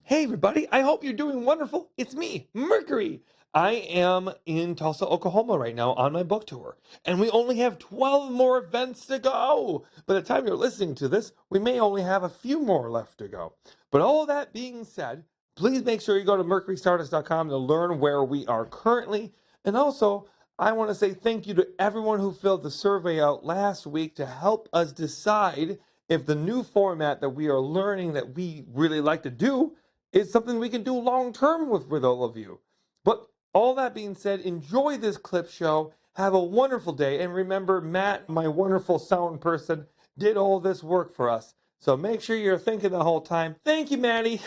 Hey, everybody. I hope you're doing wonderful. It's me, Mercury. I am in Tulsa, Oklahoma right now on my book tour, and we only have 12 more events to go. By the time you're listening to this, we may only have a few more left to go. But all that being said, please make sure you go to mercurystardust.com to learn where we are currently. And also, I want to say thank you to everyone who filled the survey out last week to help us decide if the new format that we are learning that we really like to do is something we can do long term with all of you. But all that being said, enjoy this clip show. Have a wonderful day. And remember, Matt, my wonderful sound person, did all this work for us. So make sure you're thinking the whole time. Thank you, Maddie.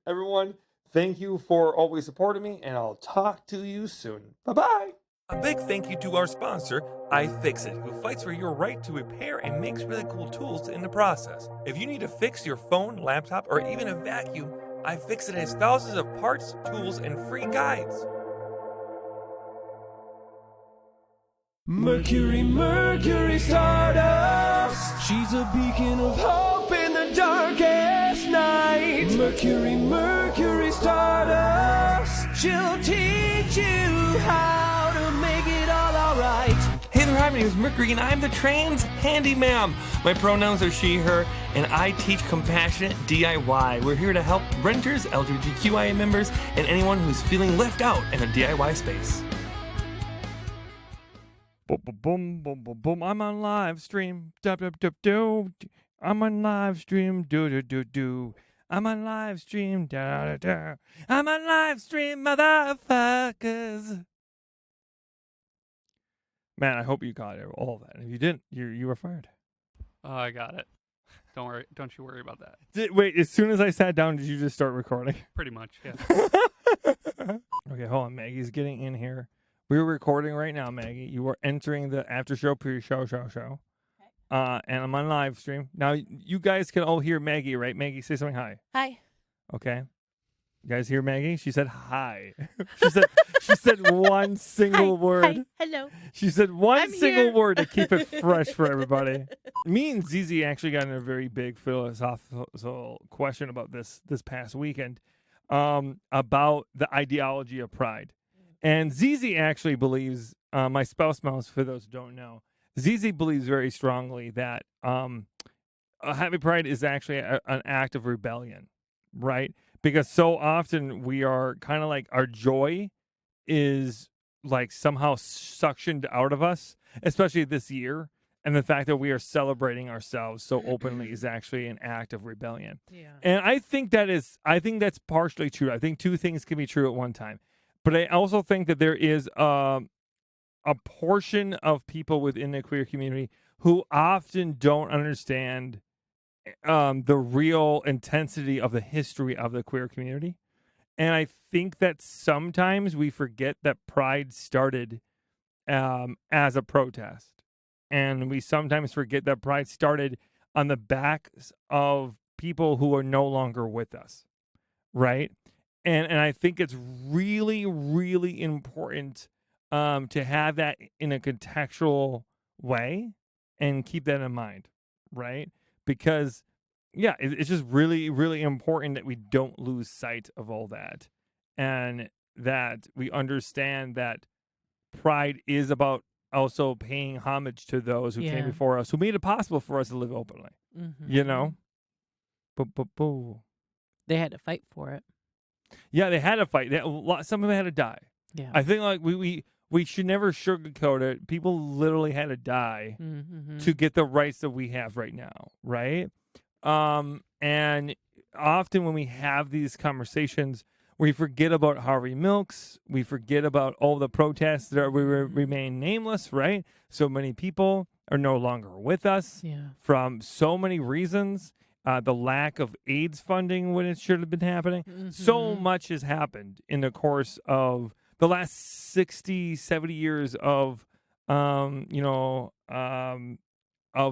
Everyone, thank you for always supporting me, and I'll talk to you soon. Bye-bye. A big thank you to our sponsor, iFixit, who fights for your right to repair and makes really cool tools in the process. If you need to fix your phone, laptop, or even a vacuum, iFixit has thousands of parts, tools, and free guides. Mercury, Mercury Stardust. She's a beacon of hope in the darkest night. Mercury, Mercury Stardust. She'll teach you how to make it all alright. Hey there, hi, my name is Mercury, and I'm the trans handyman. My pronouns are she, her, and I teach compassionate DIY. We're here to help renters, LGBTQIA members, and anyone who's feeling left out in the DIY space. Boom, boom, boom, boom, boom. I'm on live stream. I'm on live stream. Do. I'm on live stream. Da. I'm on live stream, motherfuckers. Man, I hope you got all of that. If you didn't, you were fired. Oh, I got it. Don't worry. Don't you worry about that. Wait, as soon as I sat down, did you just start recording? Pretty much, yeah. Okay, hold on. Maggie's getting in here. We're recording right now, Maggie. You are entering the after show, pre-show, show. And I'm on live stream. Now, you guys can all hear Maggie, right? Maggie, say something hi. Hi. Okay. You guys hear Maggie? She said hi. she said one single word. Hi. Hello. She said one I'm single here. word to keep it fresh for everybody. Me and Zizi actually got in a very big philosophical question about this past weekend about the ideology of pride. And Zizi actually believes, my spouse mouse, for those who don't know, Zizi believes very strongly that Happy Pride is actually an act of rebellion, right? Because so often we are kind of like our joy is like somehow suctioned out of us, especially this year. And the fact that we are celebrating ourselves so openly is actually an act of rebellion. Yeah. And I think that's partially true. I think two things can be true at one time. But I also think that there is a portion of people within the queer community who often don't understand the real intensity of the history of the queer community. And I think that sometimes we forget that Pride started as a protest. And we sometimes forget that Pride started on the backs of people who are no longer with us, right? And I think it's really, really important to have that in a contextual way and keep that in mind, right? Because, yeah, it's just really, really important that we don't lose sight of all that and that we understand that Pride is about also paying homage to those who came before us, who made it possible for us to live openly, you know? They had to fight for it. Yeah, they had to fight. Some of them had to die. Yeah. I think like we should never sugarcoat it. People literally had to die to get the rights that we have right now, right? And often when we have these conversations, we forget about Harvey Milks. We forget about all the protests that remain nameless, right? So many people are no longer with us from so many reasons. The lack of AIDS funding when it should have been happening. So much has happened in the course of the last 60, 70 years of, of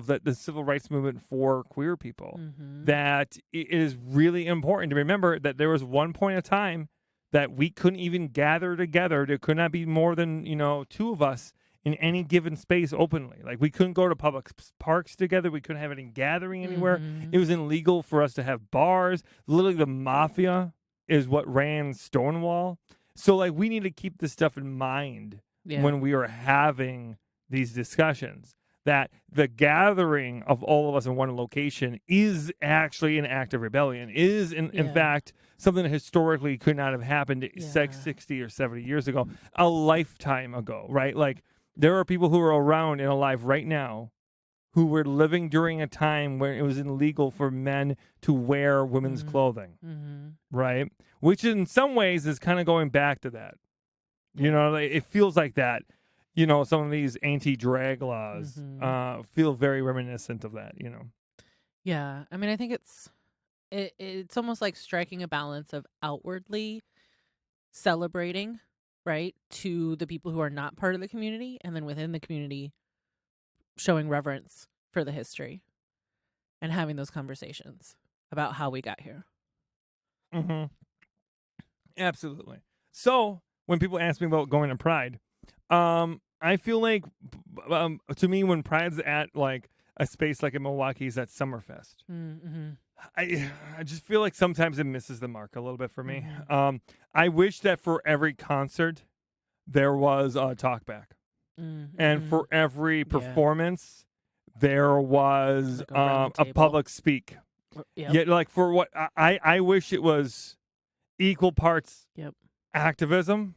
the civil rights movement for queer people, that it is really important to remember that there was one point of time that we couldn't even gather together. There could not be more than, two of us in any given space openly. Like, we couldn't go to public parks together. We couldn't have any gathering anywhere. It was illegal for us to have bars. Literally, the mafia is what ran Stonewall. So, like, we need to keep this stuff in mind when we are having these discussions, that the gathering of all of us in one location is actually an act of rebellion, is, in fact, something that historically could not have happened 60 or 70 years ago, a lifetime ago, right? Like, there are people who are around and alive right now who were living during a time where it was illegal for men to wear women's clothing, right? Which in some ways is kind of going back to that. You know, it feels like that. You know, some of these anti-drag laws feel very reminiscent of that, you know? Yeah. I mean, I think it's almost like striking a balance of outwardly celebrating, right, to the people who are not part of the community, and then within the community showing reverence for the history and having those conversations about how we got here. Absolutely. So when people ask me about going to Pride, I feel like, to me, when Pride's at like a space like in Milwaukee is at Summerfest, I just feel like sometimes it misses the mark a little bit for me. I wish that for every concert there was a talkback, and for every performance there was Like a public speak. Yeah, like for what I wish it was equal parts activism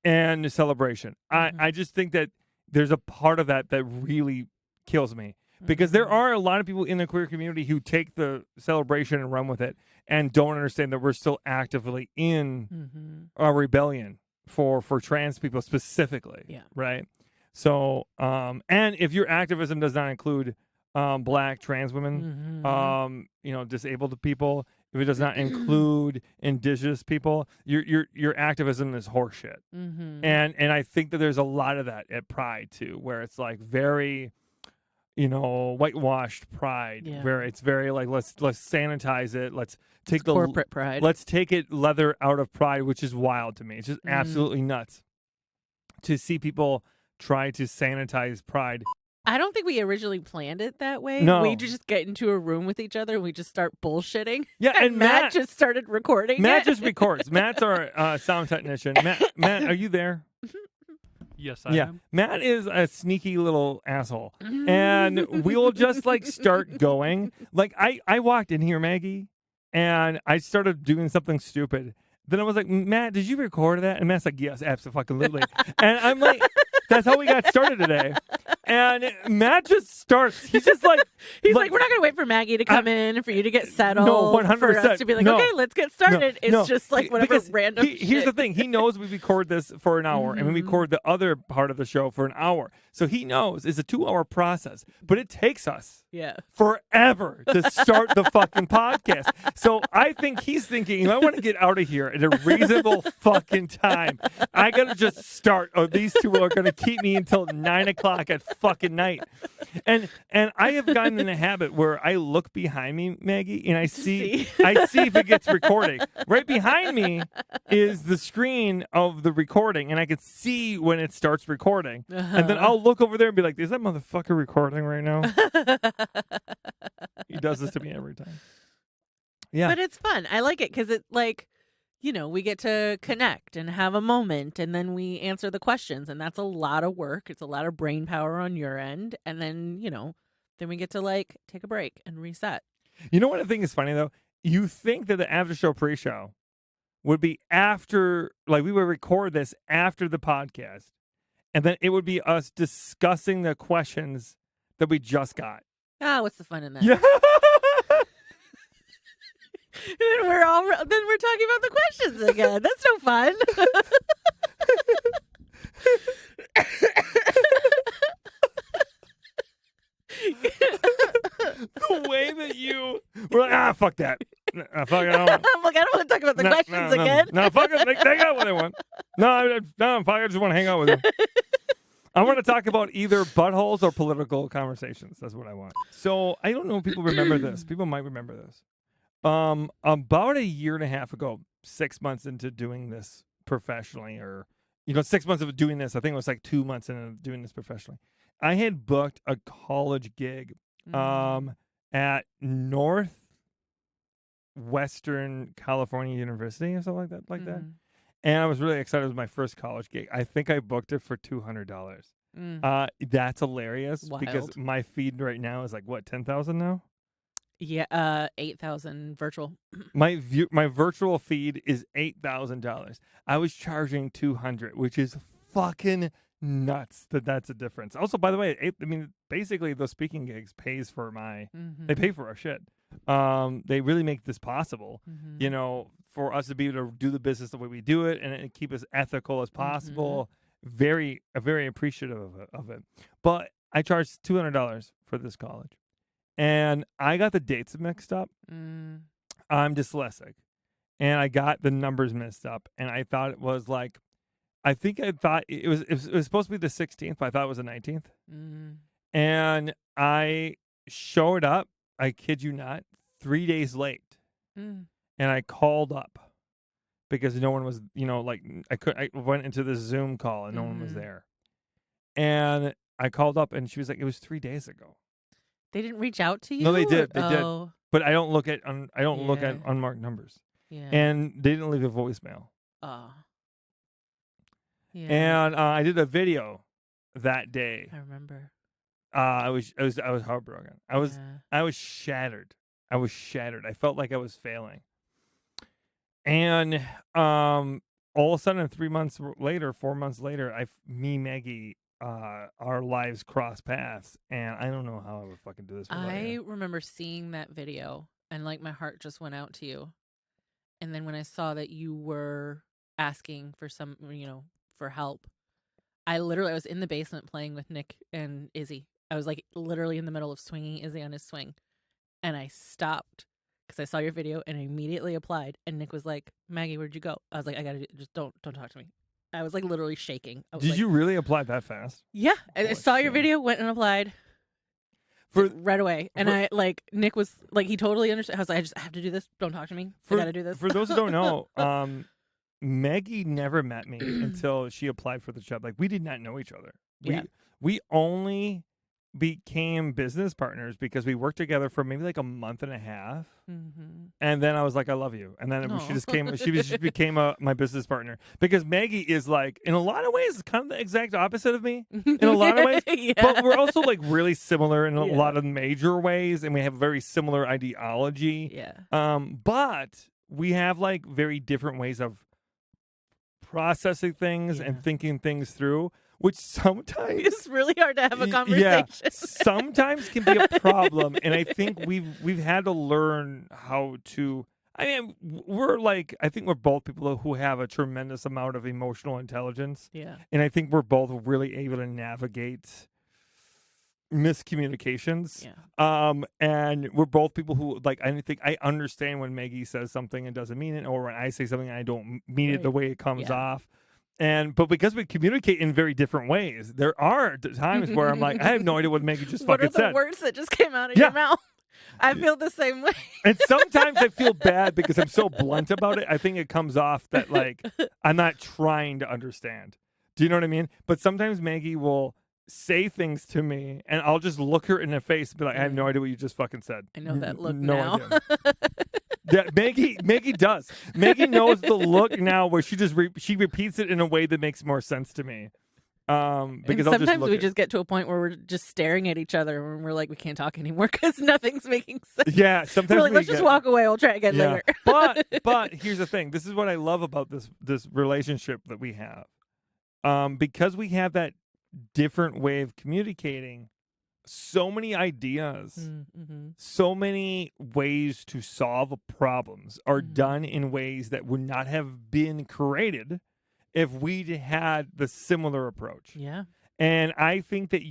and celebration. I just think that there's a part of that that really kills me, because there are a lot of people in the queer community who take the celebration and run with it and don't understand that we're still actively in a rebellion for trans people specifically, right? So, and if your activism does not include Black trans women, you know, disabled people, if it does not include Indigenous people, your activism is horseshit. And I think that there's a lot of that at Pride too, where it's like very, you know, whitewashed Pride, where it's very like let's sanitize it, let's take the corporate Pride, let's take it leather out of Pride, which is wild to me. It's just absolutely nuts to see people try to sanitize Pride. I don't think we originally planned it that way. No. We just get into a room with each other and we just start bullshitting. Yeah, and Matt just started recording. Matt just records. Matt's our sound technician. Matt, are you there? Yes, I am. Matt is a sneaky little asshole. And we'll just like start going. Like I walked in here, Maggie, and I started doing something stupid. Then I was like, Matt, did you record that? And Matt's like, yes, absolutely. And I'm like, that's how we got started today. And Matt just starts. He's just like, he's like, we're not going to wait for Maggie to come in and for you to get settled. No, 100%. For us to be like, okay, let's get started. It's just like whatever random Here's the thing. He knows we record this for an hour and we record the other part of the show for an hour. So he knows it's a 2-hour process, but it takes us forever to start the fucking podcast. So I think he's thinking, if I want to get out of here at a reasonable fucking time, I got to just start. Oh, these two are going to keep me until 9 o'clock at fucking night. And I have gotten in a habit where I look behind me, Maggie, and I see if it gets recording. Right behind me is the screen of the recording, and I can see when it starts recording. And then I'll look over there and be like, is that motherfucker recording right now? He does this to me every time. Yeah. But it's fun. I like it because it, like, you know, we get to connect and have a moment, and then we answer the questions, and that's a lot of work. It's a lot of brain power on your end, and then, you know, then we get to like take a break and reset. You know what I think is funny though? You think that the after show pre-show would be after, like we would record this after the podcast, and then it would be us discussing the questions that we just got. Ah, what's the fun in that? Yeah. And then we're talking about the questions again. That's no fun. The way that you were like, fuck that. Fuck it. I'm like, I don't want to talk about the questions again. No, fuck it. They got what they want. No, fuck, I just want to hang out with you. I want to talk about either buttholes or political conversations. That's what I want. So I don't know if people remember this. People might remember this. About a year and a half ago, 6 months into doing this professionally or 6 months of doing this. I think it was like 2 months into doing this professionally. I had booked a college gig at Northwestern California University or something like that. And I was really excited. It was my first college gig. I think I booked it for $200. That's hilarious because Wild. my feed right now is like what, 10,000 now? Yeah, 8,000 virtual. My virtual feed is $8,000. I was charging $200, which is fucking nuts. That's a difference. Also, by the way, basically those speaking gigs pays for they pay for our shit. They really make this possible, for us to be able to do the business the way we do it and keep as ethical as possible. Very appreciative of it. But I charged $200 for this college. And I got the dates mixed up. I'm dyslexic. And I got the numbers mixed up. And I thought it was like, I thought it was supposed to be the 16th, but I thought it was the 19th. And I showed up, I kid you not, 3 days late. And I called up because no one was, I went into this Zoom call and no one was there. And I called up and she was like, it was 3 days ago. They didn't reach out to you? No, they did. They did. But I don't look at look at unmarked numbers. Yeah. And they didn't leave a voicemail. Oh. Yeah. And I did a video that day. I remember. I was heartbroken. I was shattered. I was shattered. I felt like I was failing. And all of a sudden 4 months later, Maggie, our lives cross paths, and I don't know how I would fucking do this without you. Remember seeing that video and like my heart just went out to you. And then when I saw that you were asking for some, for help, I was in the basement playing with Nick and Izzy. I was like literally in the middle of swinging Izzy on his swing, and I stopped because I saw your video and I immediately applied. And Nick was like, "Maggie, where'd you go?" I was like, "I gotta just don't talk to me." I was like literally shaking. Did you really apply that fast? Yeah, I saw your video, went and applied right away. And Nick was like, he totally understood. I was like, I have to do this. Don't talk to me. I gotta do this. For those who don't know, Maggie never met me until she applied for the job. Like, we did not know each other. We only became business partners because we worked together for maybe like a month and a half. And then I was like, I love you. And then she just became my business partner because Maggie is like, in a lot of ways, kind of the exact opposite of me in a lot of ways. But we're also like really similar in a lot of major ways. And we have very similar ideology. But we have like very different ways of processing things and thinking things through, which sometimes it's really hard to have a conversation. Sometimes can be a problem, and I think we've had to learn how to. I mean, I think we're both people who have a tremendous amount of emotional intelligence. And I think we're both really able to navigate miscommunications. And we're both people who I think I understand when Maggie says something and doesn't mean it, or when I say something and I don't mean it the way it comes off. But because we communicate in very different ways, there are times where I'm like, I have no idea what Maggie just fucking said. What are the words that just came out of your mouth? I feel the same way. And sometimes I feel bad because I'm so blunt about it. I think it comes off that like I'm not trying to understand. Do you know what I mean? But sometimes Maggie will say things to me and I'll just look her in the face and be like, I have no idea what you just fucking said. I know that look no now. Idea. Yeah, Maggie does. Maggie knows the look now where she just she repeats it in a way that makes more sense to me. Because sometimes we just get to a point where we're just staring at each other and we're like, we can't talk anymore because nothing's making sense. Yeah, sometimes we're like, let's just walk away. We'll try again later. But here's the thing. This is what I love about this relationship that we have. Because we have that different way of communicating, so many ideas, so many ways to solve problems are done in ways that would not have been created if we'd had the similar approach. Yeah. And I think that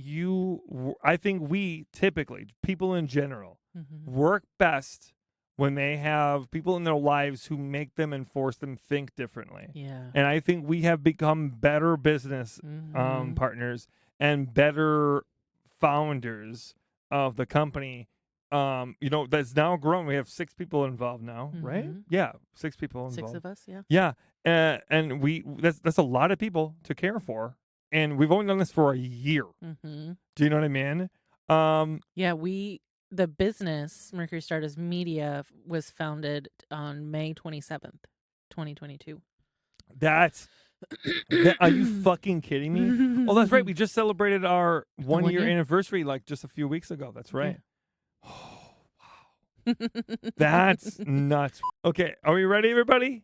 we typically, people in general, work best when they have people in their lives who make them and force them think differently. Yeah. And I think we have become better business partners and better founders of the company that's now grown. We have 6 people involved now, right? Mhm. Yeah, 6 people 6 involved. of us, yeah. Yeah, and that's a lot of people to care for, and we've only done this for a year. Mm-hmm. Do you know what I mean? Yeah, the business Mercury Stardust Media was founded on May 27th, 2022. Are you fucking kidding me? Oh, that's right. We just celebrated our 1 year anniversary like just a few weeks ago. That's right. Oh, wow. That's nuts. Okay, are we ready, everybody?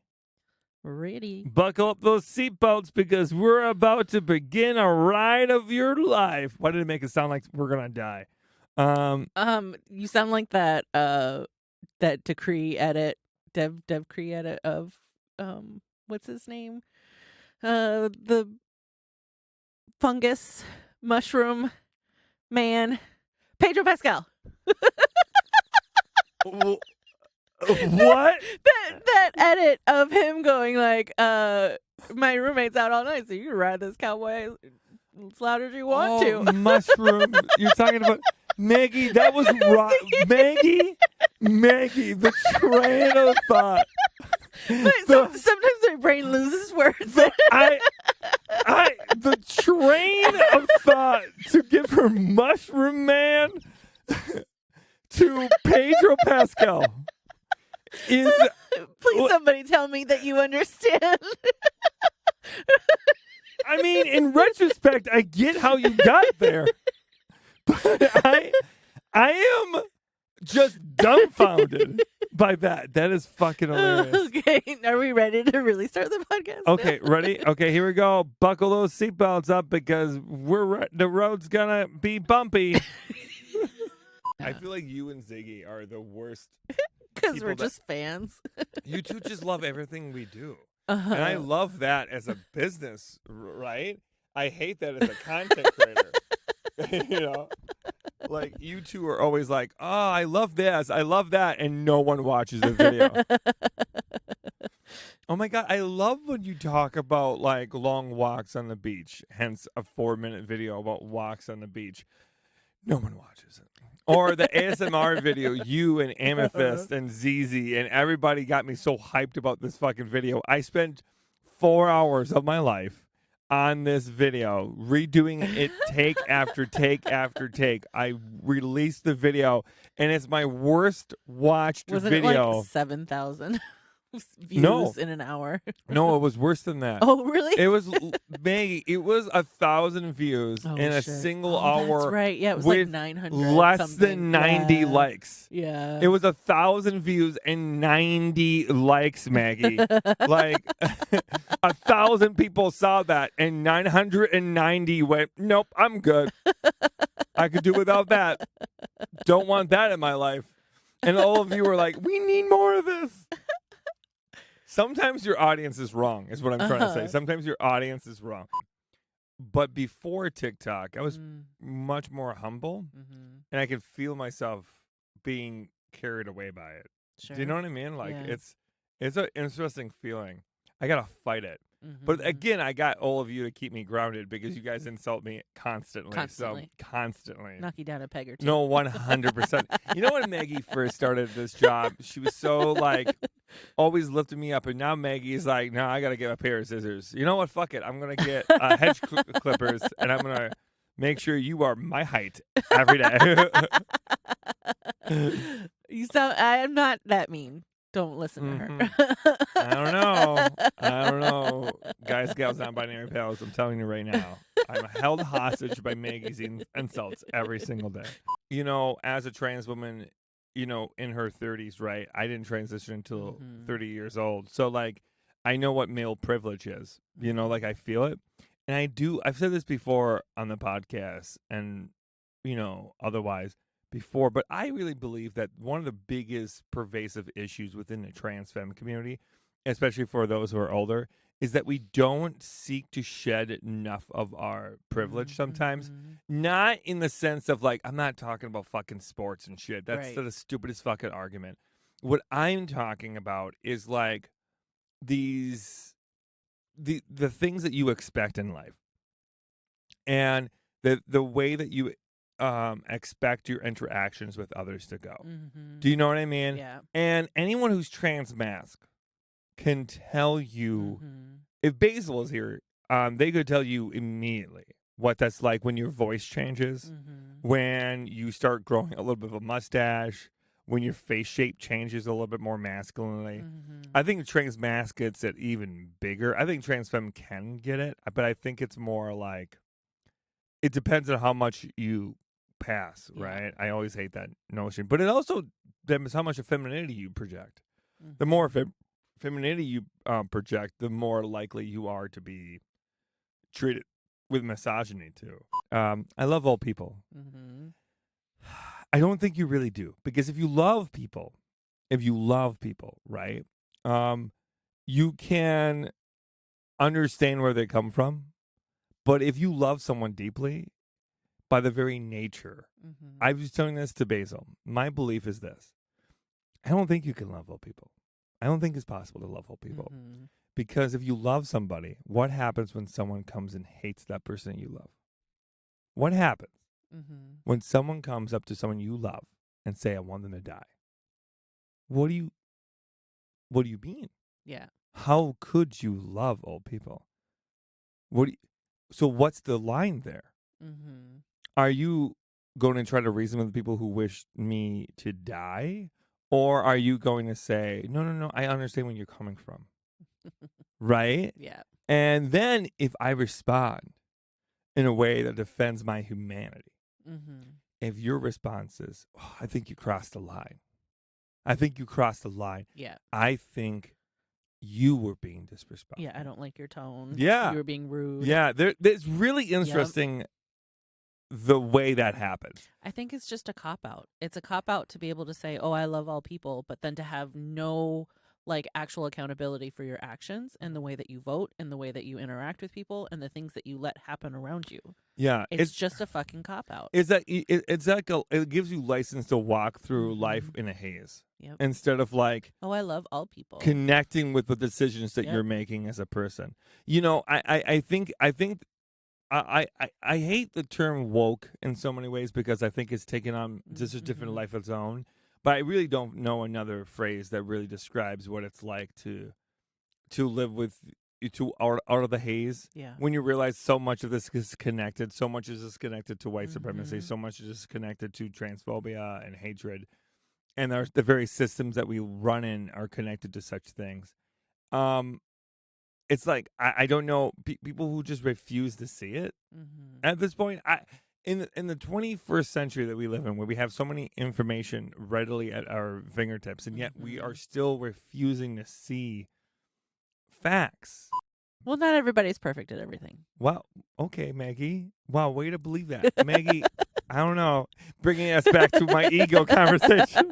Ready. Buckle up those seatbelts because we're about to begin a ride of your life. Why did it make it sound like we're gonna die? You sound like that decree edit, Dev Cree edit of what's his name? The fungus mushroom man, Pedro Pascal. What? that edit of him going like, my roommate's out all night, so you can ride this cowboy as loud as you want to. Mushroom. You're talking about Maggie. That was right. Maggie, the train of thought. But sometimes my brain loses words. The train of thought to give her Mushroom Man to Pedro Pascal is. Please, somebody tell me that you understand. I mean, in retrospect, I get how you got there, but I am just dumbfounded by that. That is fucking hilarious. Okay, are we ready to really start the podcast? Okay, ready? Okay, here we go. Buckle those seatbelts up because the road's gonna be bumpy. I feel like you and Ziggy are the worst. Because we're just fans. You two just love everything we do. Uh-huh. And I love that as a business, right? I hate that as a content creator. You know? Like, you two are always like, oh, I love this, I love that, and no one watches the video. Oh my God, I love when you talk about, like, long walks on the beach, hence a 4-minute video about walks on the beach. No one watches it. Or the ASMR video, you and Amethyst and ZZ and everybody got me so hyped about this fucking video. I spent 4 hours of my life on this video, redoing it take after take after take. I released the video, and it's my worst watched Wasn't video. It like 7,000 views in an hour? No, it was worse than that. Oh, really? It was Maggie. It was 1,000 views in a single hour. That's right. Yeah, it was with like 900. less something. than 90 likes. Yeah. It was 1,000 views and 90 likes, Maggie. Like 1,000 people saw that, and 990 went, "Nope, I'm good. I could do without that. Don't want that in my life." And all of you were like, "We need more of this." Sometimes your audience is wrong, is what I'm trying to say. Sometimes your audience is wrong. But before TikTok, I was much more humble, and I could feel myself being carried away by it. Sure. Do you know what I mean? Like, Yeah. it's an interesting feeling. I got to fight it. But again, I got all of you to keep me grounded because you guys insult me constantly. Constantly. So, constantly. Knock you down a peg or two. No, 100%. You know when Maggie first started this job, she was so, like, always lifting me up. And now Maggie's like, no, I got to get a pair of scissors. You know what? Fuck it. I'm going to get hedge clippers, and I'm going to make sure you are my height every day. I'm not that mean. Don't listen to her. I don't know. Guys, gals, non-binary pals, I'm telling you right now, I'm held hostage by Maggie's insults every single day. You know, as a trans woman, you know, in her 30s, right? I didn't transition until 30 years old. So, like, I know what male privilege is. You know, like, I feel it. And I've said this before on the podcast and, you know, otherwise before, but I really believe that one of the biggest pervasive issues within the trans femme community, especially for those who are older, is that we don't seek to shed enough of our privilege sometimes. Not in the sense of, like, I'm not talking about fucking sports and shit. That's the stupidest fucking argument. What I'm talking about is, like, the things that you expect in life. And the way that you expect your interactions with others to go. Mm-hmm. Do you know what I mean? Yeah. And anyone who's trans mask can tell you, Mm-hmm. if Basil was here, they could tell you immediately what that's like when your voice changes, Mm-hmm. when you start growing a little bit of a mustache, when your face shape changes a little bit more masculinely. Mm-hmm. I think trans mask gets it even bigger. I think trans femme can get it, but I think it's more like it depends on how much you pass, Yeah. right? I always hate that notion, but it also depends how much of femininity you project. Mm-hmm. The more femininity you project, the more likely you are to be treated with misogyny too. I love all people. Mm-hmm. I don't think you really do, because if you love people, right, you can understand where they come from. But if you love someone deeply, by the very nature, Mm-hmm. I was telling this to Basil. My belief is this: I don't think you can love all people. I don't think it's possible to love all people. Mm-hmm. Because if you love somebody, what happens when someone comes and hates that person you love? What happens Mm-hmm. when someone comes up to someone you love and say, "I want them to die"? What do you mean? Yeah. How could you love all people? So what's the line there? Mm-hmm. Are you going to try to reason with people who wish me to die? Or are you going to say, no, I understand where you're coming from, right? Yeah. And then if I respond in a way that defends my humanity, Mm-hmm. if your response is, oh, I think you crossed the line. I think you crossed the line. Yeah. I think you were being disrespectful. Yeah. I don't like your tone. Yeah. You were being rude. Yeah. It's really interesting the way that happens. I think it's just a cop out. It's a cop out to be able to say, "Oh, I love all people," but then to have no like actual accountability for your actions and the way that you vote and the way that you interact with people and the things that you let happen around you. Yeah. It's just a fucking cop out. It's like it gives you license to walk through life in a haze. Yep. Instead of like Oh, I love all people. connecting with the decisions that Yep. you're making as a person. You know, I think I hate the term woke in so many ways, because I think it's taken on just a different life of its own. But I really don't know another phrase that really describes what it's like to live with out of the haze. Yeah. When you realize so much of this is connected, so much is connected to white supremacy, Mhm. so much is connected to transphobia and hatred, and the very systems that we run in are connected to such things. It's like I don't know people who just refuse to see it Mm-hmm. at this point. In the 21st century that we live in, where we have so many information readily at our fingertips, and yet we are still refusing to see facts. Well, not everybody's perfect at everything. Wow. Okay, Maggie. Wow, way to believe that, Maggie. I don't know. Bringing us back to my ego conversation.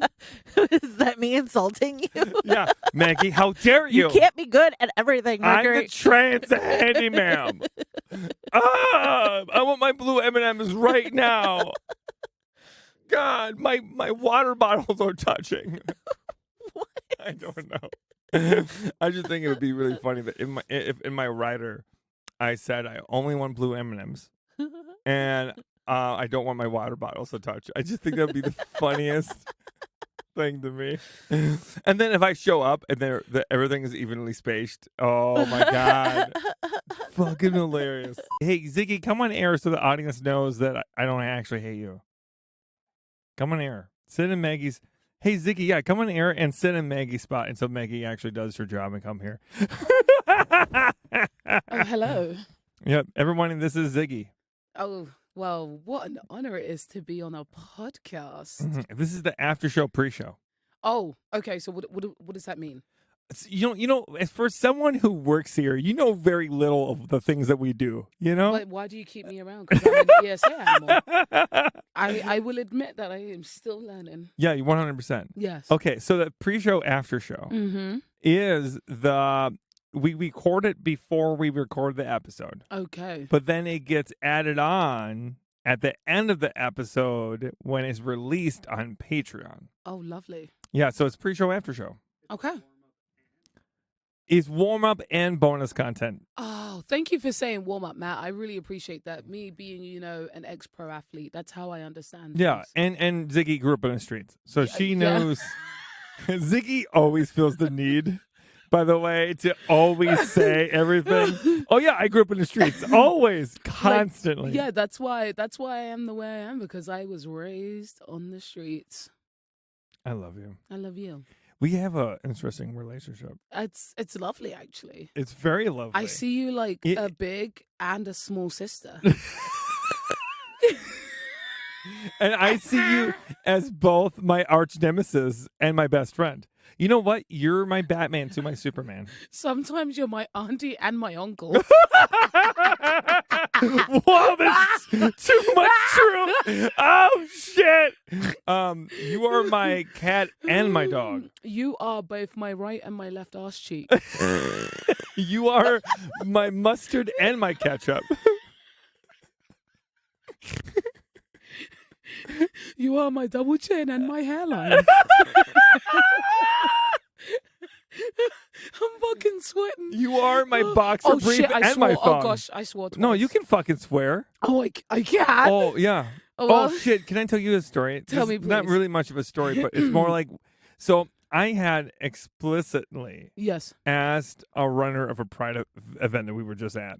Is that me insulting you? Yeah, Maggie, how dare you? You can't be good at everything, Mercury. I'm the trans handyman. I want my blue M&Ms right now. God, my water bottles are touching. What? I don't know. I just think it would be really funny that if in my writer I said I only want blue M&Ms and I don't want my water bottles to touch. I just think that would be the funniest thing to me. And then if I show up and everything is evenly spaced, oh my God. Fucking hilarious. Hey, Ziggy, come on air so the audience knows that I don't actually hate you. Come on air. Sit in Maggie's. Hey, Ziggy, yeah, come on air and sit in Maggie's spot until Maggie actually does her job and come here. Oh, hello. Yep, everyone, this is Ziggy. Oh, well, what an honor it is to be on a podcast. Mhm. This is the after show, pre-show. Oh, okay. So what does that mean? You know, as for someone who works here, you know very little of the things that we do. You know, But why do you keep me around? Because I'm an ESA animal. I will admit that I am still learning. Yeah, 100%. Yes. Okay, so the pre-show, after show Mm-hmm. is we record it before we record the episode, Okay. but then it gets added on at the end of the episode when it's released on Patreon. Oh, lovely. Yeah, so it's pre-show, after show. Okay. is warm up and bonus content. Oh, thank you for saying warm up, Matt. I really appreciate that. Me being, an ex-pro athlete, that's how I understand. Yeah, things. and Ziggy grew up in the streets, so she yeah. knows. Ziggy always feels the need, by the way, to always say everything. Oh yeah, I grew up in the streets, always, constantly. Yeah, that's why I am the way I am, because I was raised on the streets. I love you. I love you. We have an interesting relationship. It's lovely, actually. It's very lovely. I see you like a big and a small sister. And I see you as both my arch nemesis and my best friend. You know what? You're my Batman to my Superman. Sometimes you're my auntie and my uncle. Whoa, that's too much true. Oh shit. You are my cat and my dog. You are both my right and my left arse cheek. You are my mustard and my ketchup. You are my double chin and my hairline. I'm fucking sweating. You are my boxer brief shit, I and swore. my thong. Oh gosh, I swore twice. No, you can fucking swear. Oh, I can't. Oh yeah. Oh, well. Oh shit! Can I tell you a story? Tell This me, is Not please. really much of a story, but it's more like. So I had explicitly Yes. asked a runner of a pride event that we were just at,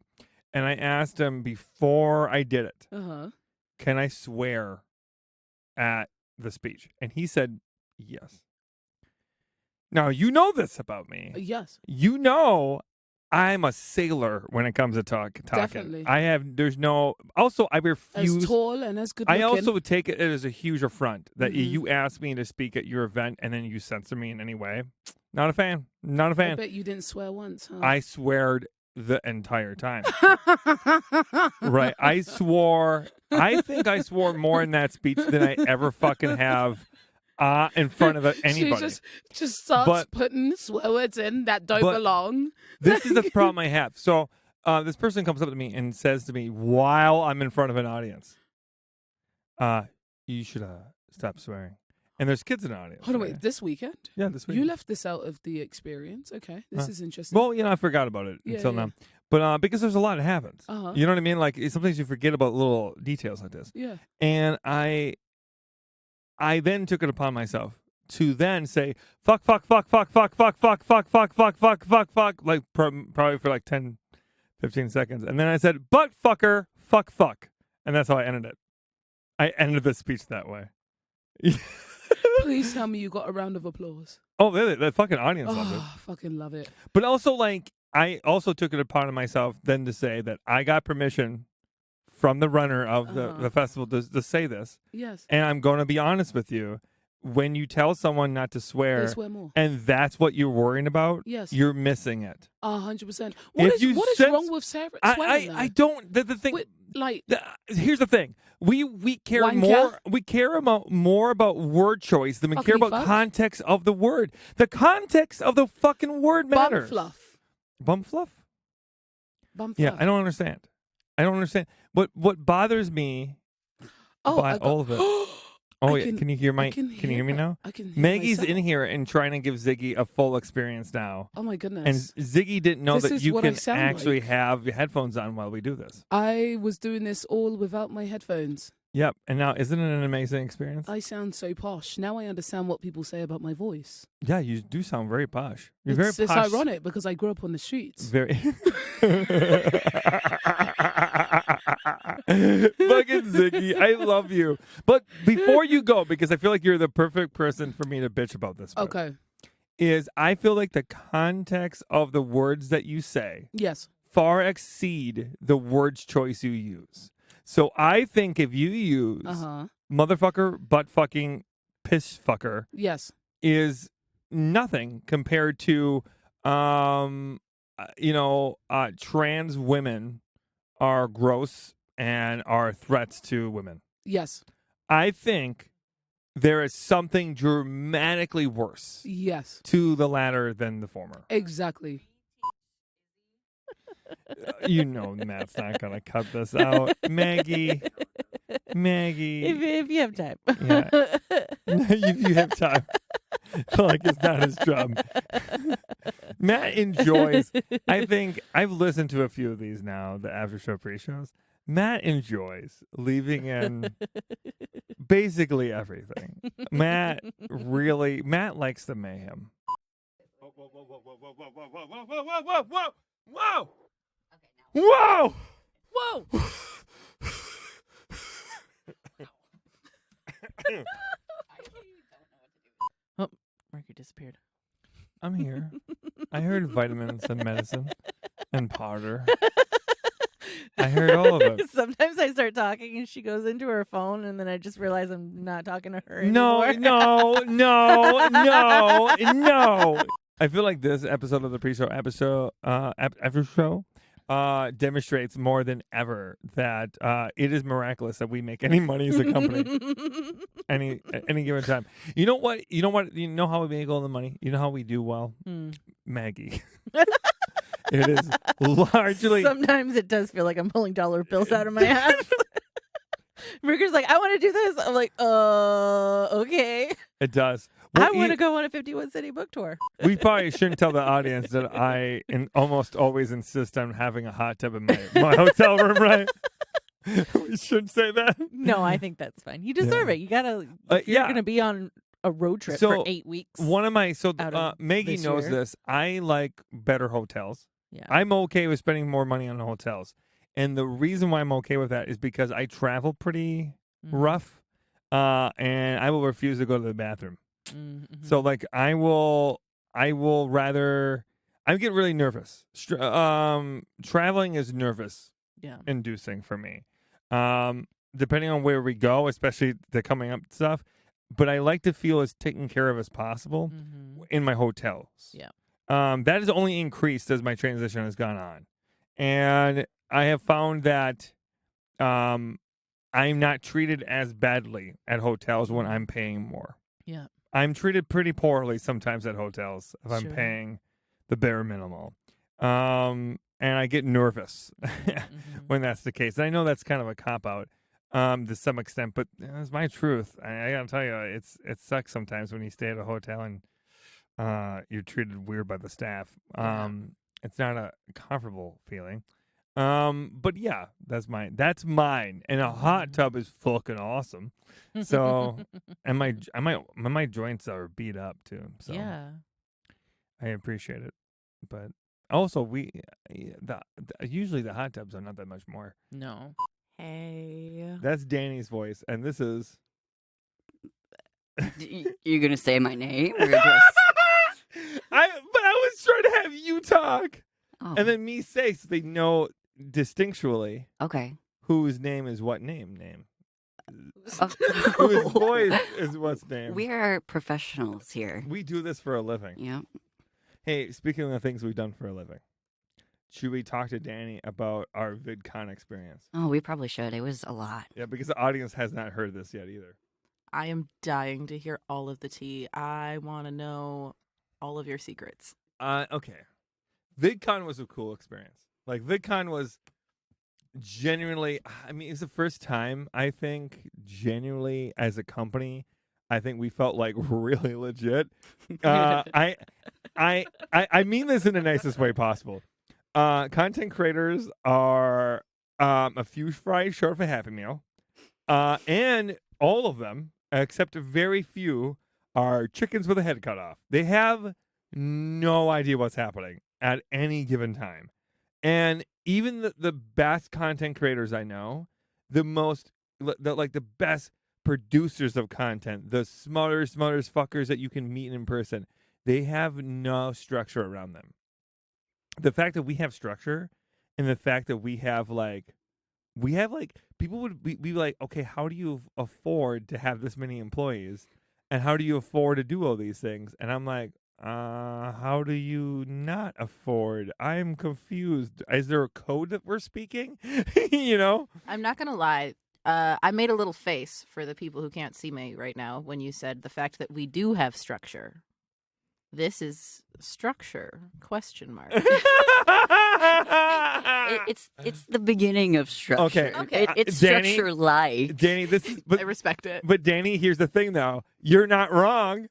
and I asked him before I did it, Uh-huh. "Can I swear at the speech?" And he said, "Yes." Now you know this about me. Yes. You know I'm a sailor when it comes to talking. Definitely. Also, I refuse. As tall and as good I looking. also take it as a huge affront that Mhm. you ask me to speak at your event and then you censor me in any way. Not a fan. Not a I fan. bet you didn't swear once, huh? I sweared the entire time. Right. I think I swore more in that speech than I ever fucking have in front of anybody. She just starts putting swear words in that don't belong. This is the problem I have. So this person comes up to me and says to me while I'm in front of an audience, you should stop swearing. And there's kids in the audience. Hold on, right? wait, this weekend? Yeah, this week. You left this out of the experience. Okay, this is interesting. Well, I forgot about it Yeah, until yeah. now. But because there's a lot that happens. Uh-huh. You know what I mean? Like sometimes you forget about little details like this. Yeah. And I then took it upon myself to then say fuck, like probably for like 10, 15 seconds. And then I said, butt fucker, fuck. And that's how I ended it. I ended the speech that way. Please tell me you got a round of applause. Oh, really? The fucking audience loved it. Oh, fucking love it. But also, I also took it upon myself then to say that I got permission from the runner of the festival to say this. Yes. And I'm going to be honest with you. When you tell someone not to swear, They swear more. and that's what you're worrying about, Yes. you're missing it. 100%. If What you is sense- wrong with swearing? I don't. The thing. Wait, like, Here's the thing. We care Wanker? more. We care about more about word choice than we care Fuckity about fuck. context of the word. The context of the fucking word matters. bum fluff. Bum fluff. Bum Yeah, fluff. I don't understand. What bothers me about all of it. Oh yeah, can you hear Can you hear me now? I can hear Maggie's myself. in here and trying to give Ziggy a full experience now. Oh my And goodness. Ziggy didn't know This that is you what I can sound actually like. have your headphones on while we do this. I was doing this all without my headphones. Yep. And now, isn't it an amazing experience? I sound so posh. Now I understand what people say about my voice. Yeah, you do sound very posh. You're It's very posh. ironic because I grew up on the streets. Very. Fucking Ziggy, I love you. But before you go, because I feel like you're the perfect person for me to bitch about this. with, Okay. Is I feel like the context of the words that you say Yes. far exceed the words choice you use. So I think if you use motherfucker, butt fucking, piss fucker Yes. is nothing compared to, trans women are gross and are threats to women. Yes. I think there is something dramatically worse Yes. to the latter than the former. Exactly. You know Matt's not going to cut this out. Maggie. If you have time. Yeah. If you have time. like it's not his job. Matt enjoys. I think I've listened to a few of these now, the after show pre-shows. Matt enjoys leaving in basically everything. Matt likes the mayhem. Whoa, whoa, whoa, whoa, whoa, whoa, whoa, whoa, whoa, whoa, whoa, whoa, whoa, whoa, whoa. Whoa! Oh, Mercury disappeared. I'm here. I heard vitamins and medicine and powder. I heard all of it. Sometimes I start talking and she goes into her phone, and then I just realize I'm not talking to her No, anymore. no. I feel like this episode of the pre-show after show demonstrates more than ever that it is miraculous that we make any money as a company any given time. You know what? You know how we make all the money? You know how we do well? Maggie. It is largely. Sometimes it does feel like I'm pulling dollar bills out of my ass. Mercury's like, I want to do this. I'm like, okay. It does. I want to go on a 51 city book tour. We probably shouldn't tell the audience that I almost always insist on having a hot tub in my hotel room, right? We shouldn't say that. No, I think that's fine. You deserve it. You gotta. You're gonna be on a road trip So, for 8 weeks. One of my Maggie this knows year. this. I like better hotels. Yeah. I'm okay with spending more money on the hotels, and the reason why I'm okay with that is because I travel pretty rough, and I will refuse to go to the bathroom. Mm-hmm. So like I will rather. I get really nervous. Traveling is nervous inducing for me. Depending on where we go, especially the coming up stuff. But I like to feel as taken care of as possible in my hotels. Yeah. That has only increased as my transition has gone on. And I have found that I'm not treated as badly at hotels when I'm paying more. Yeah. I'm treated pretty poorly sometimes at hotels if I'm Sure. paying the bare minimal. And I get nervous when that's the case. And I know that's kind of a cop-out to some extent, but it's my truth. I gotta tell you, it sucks sometimes when you stay at a hotel and you're treated weird by the staff. It's not a comfortable feeling. But yeah, that's mine. And a hot tub is fucking awesome. So, and my joints are beat up too. So Yeah. I appreciate it. But also usually the hot tubs are not that much more. No. Hey. That's Danny's voice, and this is. You're gonna say my name? Or just... But I was trying to have you talk, Oh. and then me say so they know distinctually Okay. whose name is what name. Oh. Whose voice is what's name. We are professionals here. We do this for a living. Yeah. Hey, speaking of the things we've done for a living, should we talk to Danny about our VidCon experience? Oh, we probably should. It was a lot. Yeah, because the audience has not heard this yet either. I am dying to hear all of the tea. I want to know all of your secrets. Okay. VidCon was a cool experience. Like, VidCon was genuinely, I mean, it's the first time, I think, genuinely, as a company, I think we felt like really legit. I mean this in the nicest way possible. Content creators are a few fries short of a Happy Meal. And all of them, except a very few, are chickens with a head cut off. They have no idea what's happening at any given time. And even the best content creators I know, the best producers of content, the smartest fuckers that you can meet in person, they have no structure around them. The fact that we have structure and the fact that we have people would be like, okay, how do you afford to have this many employees? And how do you afford to do all these things? And I'm like, how do you not afford? I'm confused. Is there a code that we're speaking? You know? I'm not going to lie. I made a little face for the people who can't see me right now when you said the fact that we do have structure. This is structure? Question mark. It's the beginning of structure. Okay. It's Danny- structure like. Danny, this is I respect it. but Danny, here's the thing though. You're not wrong.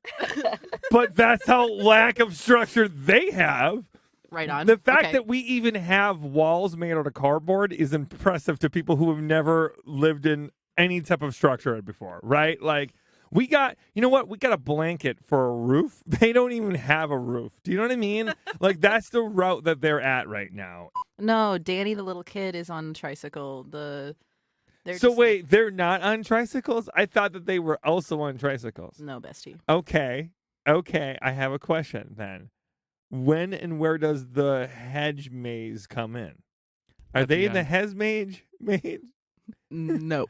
But that's how lack of structure they have. Right on. The fact Okay. that we even have walls made out of cardboard is impressive to people who have never lived in any type of structure before, right? Like, we got, you know what? We got a blanket for a roof. They don't even have a roof. Do you know what I mean? Like, that's the route that they're at right now. No, Danny, the little kid, is on a tricycle. They're So just wait, they're not on tricycles? I thought that they were also on tricycles. no, bestie. Okay. I have a question then. When and where does the hedge maze come in? Are At the they in the end. hedge maze? No.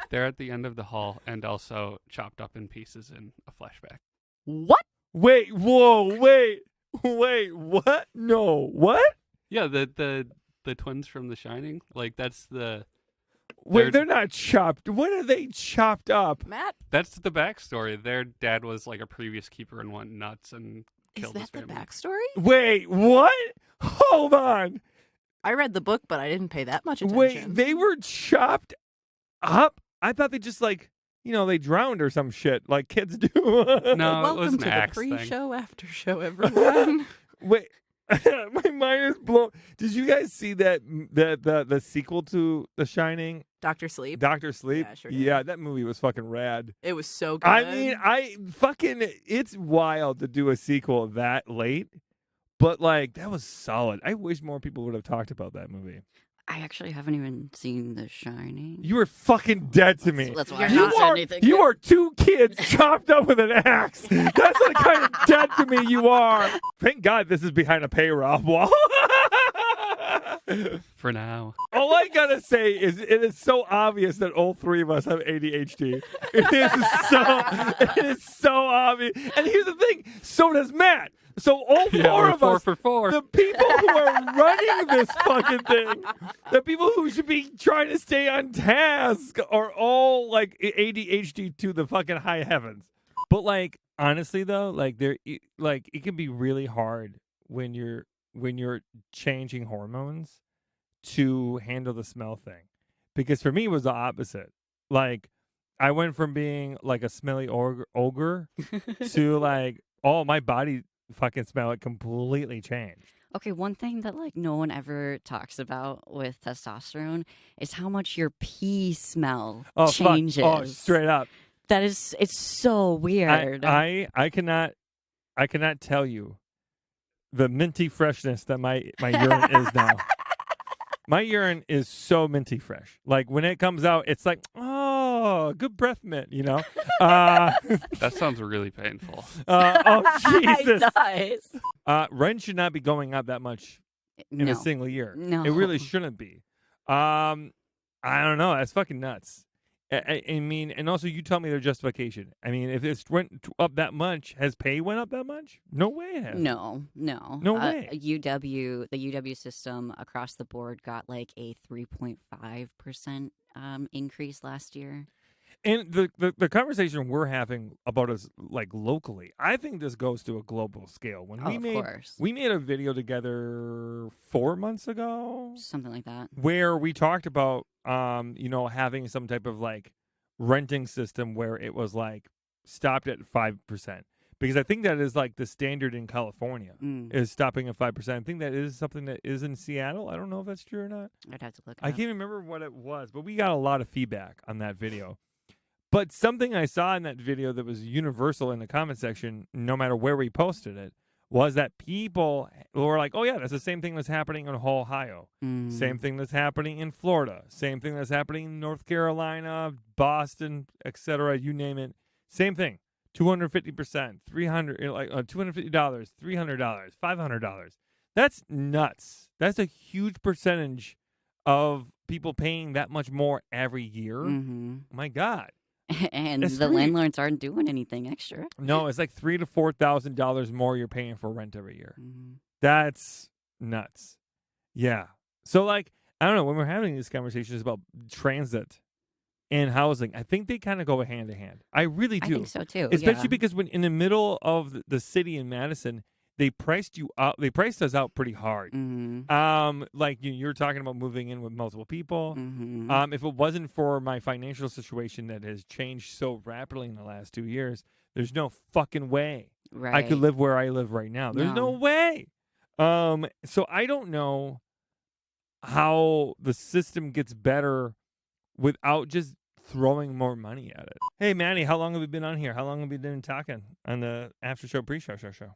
They're at the end of the hall and also chopped up in pieces in a flashback. What? Wait, whoa, wait, what? No, what? Yeah, the twins from The Shining. Like that's the Wait, they're not chopped. When are they chopped up? Matt, that's the backstory. Their dad was like a previous keeper and went nuts and is killed his that the family. backstory? Wait, what? Hold on. I read the book, but I didn't pay that much attention. Wait, they were chopped up? I thought they just they drowned or some shit like kids do. No, it was Welcome an to the axe thing. pre-show, after show, everyone. Wait, my mind is blown. Did you guys see that the sequel to The Shining, Dr. Sleep. Doctor Sleep? Yeah, I sure did. Yeah, that movie was fucking rad. It was so good. I mean, it's wild to do a sequel that late, but like that was solid. I wish more people would have talked about that movie. I actually haven't even seen The Shining. You were fucking dead to me. That's why You're I You haven't said are, anything. you are two kids chopped up with an axe. That's the kind of dead to me you are. Thank God this is behind a paywall wall. For now. All I gotta say is it is so obvious that all three of us have ADHD. It is so obvious. And here's the thing, so does Matt. So all Yeah, four we're of four us, for four. the people who are running this fucking thing, the people who should be trying to stay on task are all like ADHD to the fucking high heavens. But like honestly though, like it can be really hard when you're changing hormones to handle the smell thing. Because for me it was the opposite. Like I went from being like a smelly ogre to like my body fucking smell. It completely changed. Okay, one thing that like no one ever talks about with testosterone is how much your pee smell changes. Fuck. Oh, straight up. It's so weird. I cannot tell you the minty freshness that my urine is now. My urine is so minty fresh. Like when it comes out, it's like, oh, good breath mint, you know? That sounds really painful. Oh, Jesus. It does. Rent should not be going up that much in No. a single year. No. It really shouldn't be. I don't know. That's fucking nuts. I mean, and also you tell me their justification. I mean, if it's went up that much, has pay went up that much? No way it has. No. No way. The UW system across the board got like a 3.5% increase last year. And the conversation we're having about us like locally, I think this goes to a global scale. When Of course. we made a video together 4 months ago, Something like that. where we talked about having some type of like renting system where it was like stopped at 5%, because I think that is like the standard in California is stopping at 5%. I think that is something that is in Seattle. I don't know if that's true or not. I'd have to look it I up. can't remember what it was, but we got a lot of feedback on that video. But something I saw in that video that was universal in the comment section, no matter where we posted it, was that people were like, oh, yeah, that's the same thing that's happening in Ohio. Same thing that's happening in Florida. Same thing that's happening in North Carolina, Boston, etc. You name it. Same thing. 250%, $300, like $250, $300, $500. That's nuts. That's a huge percentage of people paying that much more every year. Mm-hmm. My God. And That's the sweet. landlords aren't doing anything extra. No, it's like $3,000 to $4,000 more you're paying for rent every year. Mhm. That's nuts. Yeah. So like, I don't know, when we're having these conversations about transit and housing, I think they kind of go hand in hand. I really do. I think so too. Especially yeah. because when in the middle of the city in Madison, they priced us out pretty hard. Mm-hmm. Like you're talking about moving in with multiple people. Mm-hmm. If it wasn't for my financial situation that has changed so rapidly in the last 2 years, there's no fucking way Right. I could live where I live right now. There's no No. way. So I don't know how the system gets better without just throwing more money at it. Hey, Maddie, how long have we been on here? How long have we been talking on the after show, pre-show, show?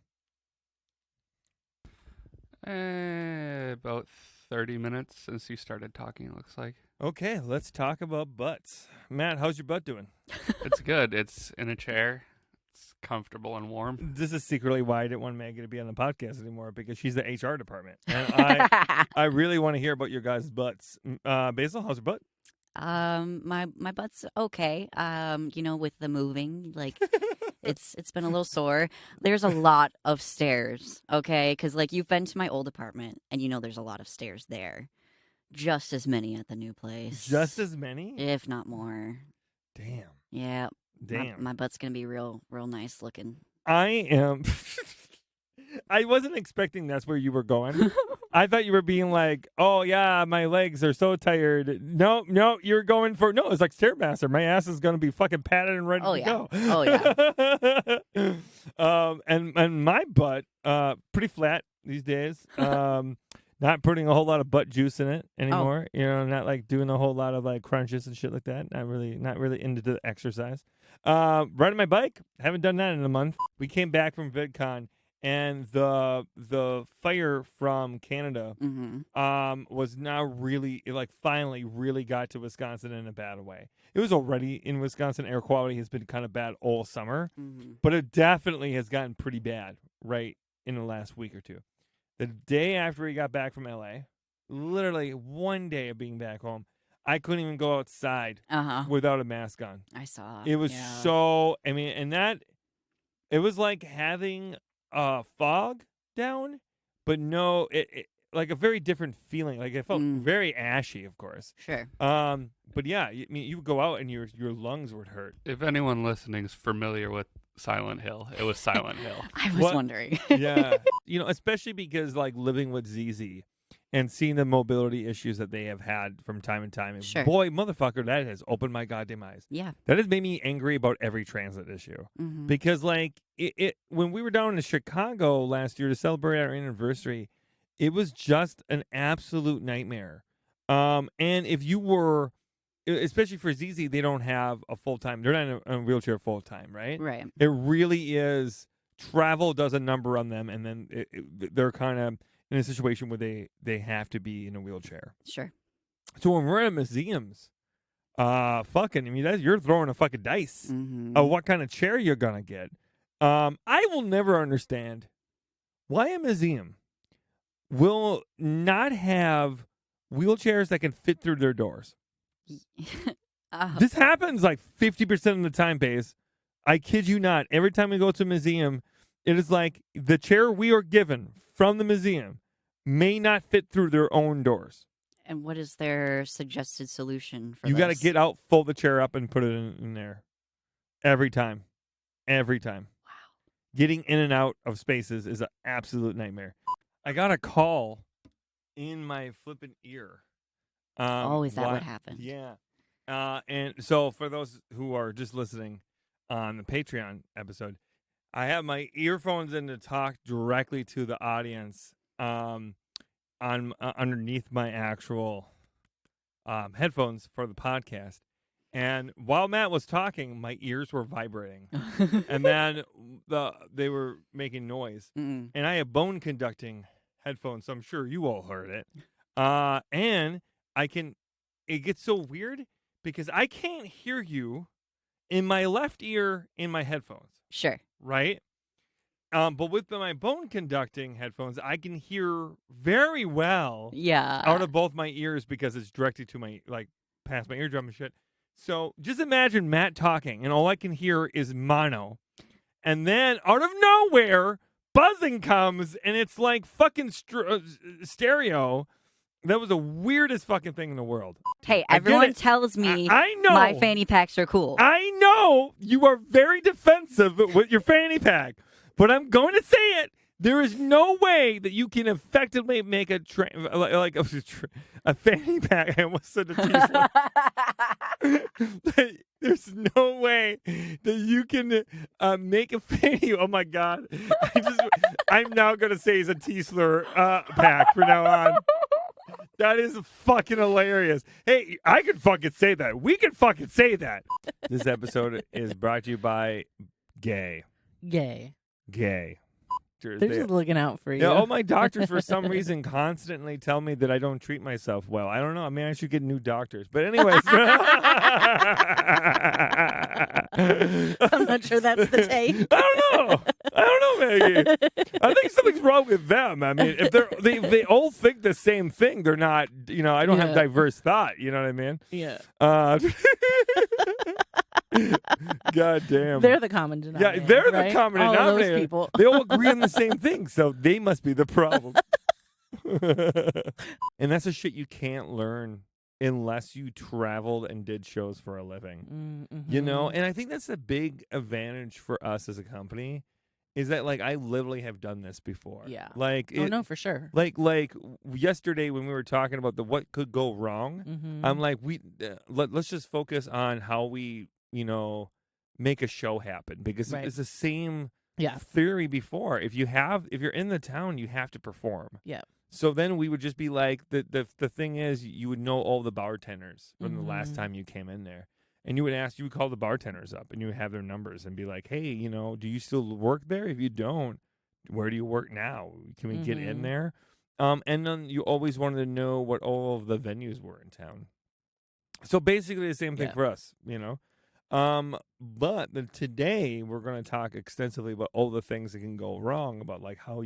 About 30 minutes since you started talking, it looks like. Okay, let's talk about butts. Matt, how's your butt doing? It's good. It's in a chair. It's comfortable and warm. This is secretly why I didn't want Maggie to be on the podcast anymore, because she's the HR department. And I really want to hear about your guys' butts. Basil, how's your butt? My butt's okay. With the moving, like it's been a little sore. There's a lot of stairs, okay? Because like you've been to my old apartment, and there's a lot of stairs there. Just as many at the new place. Just as many? if not more. Damn. Yeah. Damn. My butt's gonna be real nice looking. I am. I wasn't expecting that's where you were going. I thought you were being like, "Oh yeah, my legs are so tired." No, you're going for no. It's like Stairmaster. My ass is gonna be fucking padded and ready Oh, to yeah. go. Oh, yeah. And my butt, pretty flat these days. Not putting a whole lot of butt juice in it anymore. Not like doing a whole lot of like crunches and shit like that. Not really into the exercise. Riding my bike. Haven't done that in a month. We came back from VidCon. And the fire from Canada was now really, finally really got to Wisconsin in a bad way. It was already in Wisconsin. Air quality has been kind of bad all summer, but it definitely has gotten pretty bad right in the last week or two. The day after we got back from LA, literally one day of being back home, I couldn't even go outside without a mask on. I saw. It was it was like having fog down, but no, it like a very different feeling. Like it felt very ashy, of course. Sure. But yeah, you would go out and your lungs would hurt. If anyone listening is familiar with Silent Hill, it was Silent Hill. I was wondering. Yeah, especially because like living with ZZ and seeing the mobility issues that they have had from time to time. And Sure. Boy, motherfucker, that has opened my goddamn eyes. Yeah. That has made me angry about every transit issue. Because like it when we were down in Chicago last year to celebrate our anniversary, it was just an absolute nightmare. And if you were, especially for ZZ, they don't have a full-time, they're not in a wheelchair full-time, right? Right. It really is, travel does a number on them, and then they're kind of in a situation where they have to be in a wheelchair. Sure. So when we're at museums, you're throwing a fucking dice of what kind of chair you're gonna get. I will never understand why a museum will not have wheelchairs that can fit through their doors. This happens like 50% of the time, Baze. I kid you not. Every time we go to a museum, it is like the chair we are given from the museum may not fit through their own doors. And what is their suggested solution for You this? got to get out, fold the chair up, and put it in there. Every time. Every time. Wow. Getting in and out of spaces is an absolute nightmare. I got a call in my flippin' ear. Is that what happened? Yeah. And so for those who are just listening on the Patreon episode, I have my earphones in to talk directly to the audience underneath my actual headphones for the podcast. And while Matt was talking, my ears were vibrating. And then they were making noise. And I have bone conducting headphones, so I'm sure you all heard it. And it gets so weird because I can't hear you in my left ear in my headphones. Sure. Right? But with my bone conducting headphones, I can hear very well out of both my ears because it's directly to my, like, past my eardrum and shit. So just imagine Matt talking and all I can hear is mono. And then out of nowhere, buzzing comes and it's like fucking stereo. That was the weirdest fucking thing in the world. Hey, I get everyone it. tells me I know. my fanny packs are cool. I know you are very defensive with your fanny pack, but I'm going to say it. There is no way that you can effectively make a fanny pack. I almost said a t-shirt. There's no way that you can make a fanny. Oh my god! I'm now going to say it's a T-slur pack from now on. That is fucking hilarious. Hey, I could fucking say that. We could fucking say that. This episode is brought to you by Gay. Gay. They're just looking out for you. Yeah, all my doctors, for some reason, constantly tell me that I don't treat myself well. I don't know. I mean, I should get new doctors. But anyways. I'm not sure that's the take. I don't know, Maggie. I think something's wrong with them. I mean, if they all think the same thing, they're not, I don't have diverse thought. You know what I mean? Yeah. God damn. They're the common denominator. Yeah, they're right? the common all denominator. Those people. They all agree on the same thing, so they must be the problem. And that's the shit you can't learn unless you traveled and did shows for a living. Mm-hmm. And I think that's a big advantage for us as a company is that, like, I literally have done this before. Yeah. Like, no, for sure. Like yesterday when we were talking about the what could go wrong, Mm-hmm. I'm like, let's just focus on how we, make a show happen, because it's the same theory before. If you're in the town, you have to perform. Yeah. So then we would just be like, the thing is, you would know all the bartenders from the last time you came in there. And you would call the bartenders up and you would have their numbers and be like, hey, do you still work there? If you don't, where do you work now? Can we get in there? And then you always wanted to know what all of the venues were in town. So basically the same thing for us, But today we're going to talk extensively about all the things that can go wrong, about like how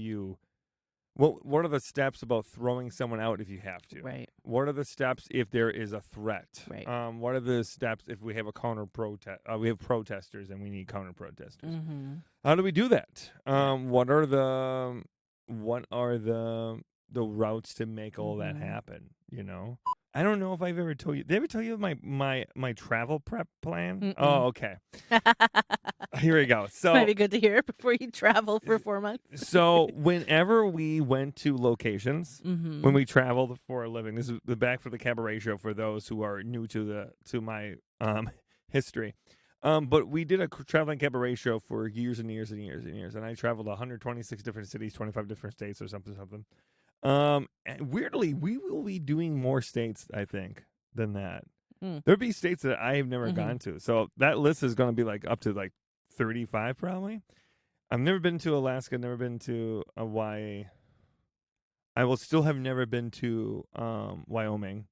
what are the steps about throwing someone out if you have to? Right. What are the steps if there is a threat? Right. What are the steps if we have a counter protest? We have protesters and we need counter protesters. Mm-hmm. How do we do that? What are the routes to make all that happen? I don't know if I've ever told you. Did I ever tell you my travel prep plan? Mm-mm. Oh, okay. Here we go. So might be good to hear before you travel for 4 months. So whenever we went to locations, when we traveled for a living, this is the Back for the Cabaret show for those who are new to my history. But we did a traveling cabaret show for years and years and years and years, and I traveled 126 different cities, 25 different states, or something. And weirdly, we will be doing more states, I think, than that. There'll be states that I have never gone to. So that list is going to be like up to like 35 probably. I've never been to Alaska, never been to Hawaii. I will still have never been to Wyoming.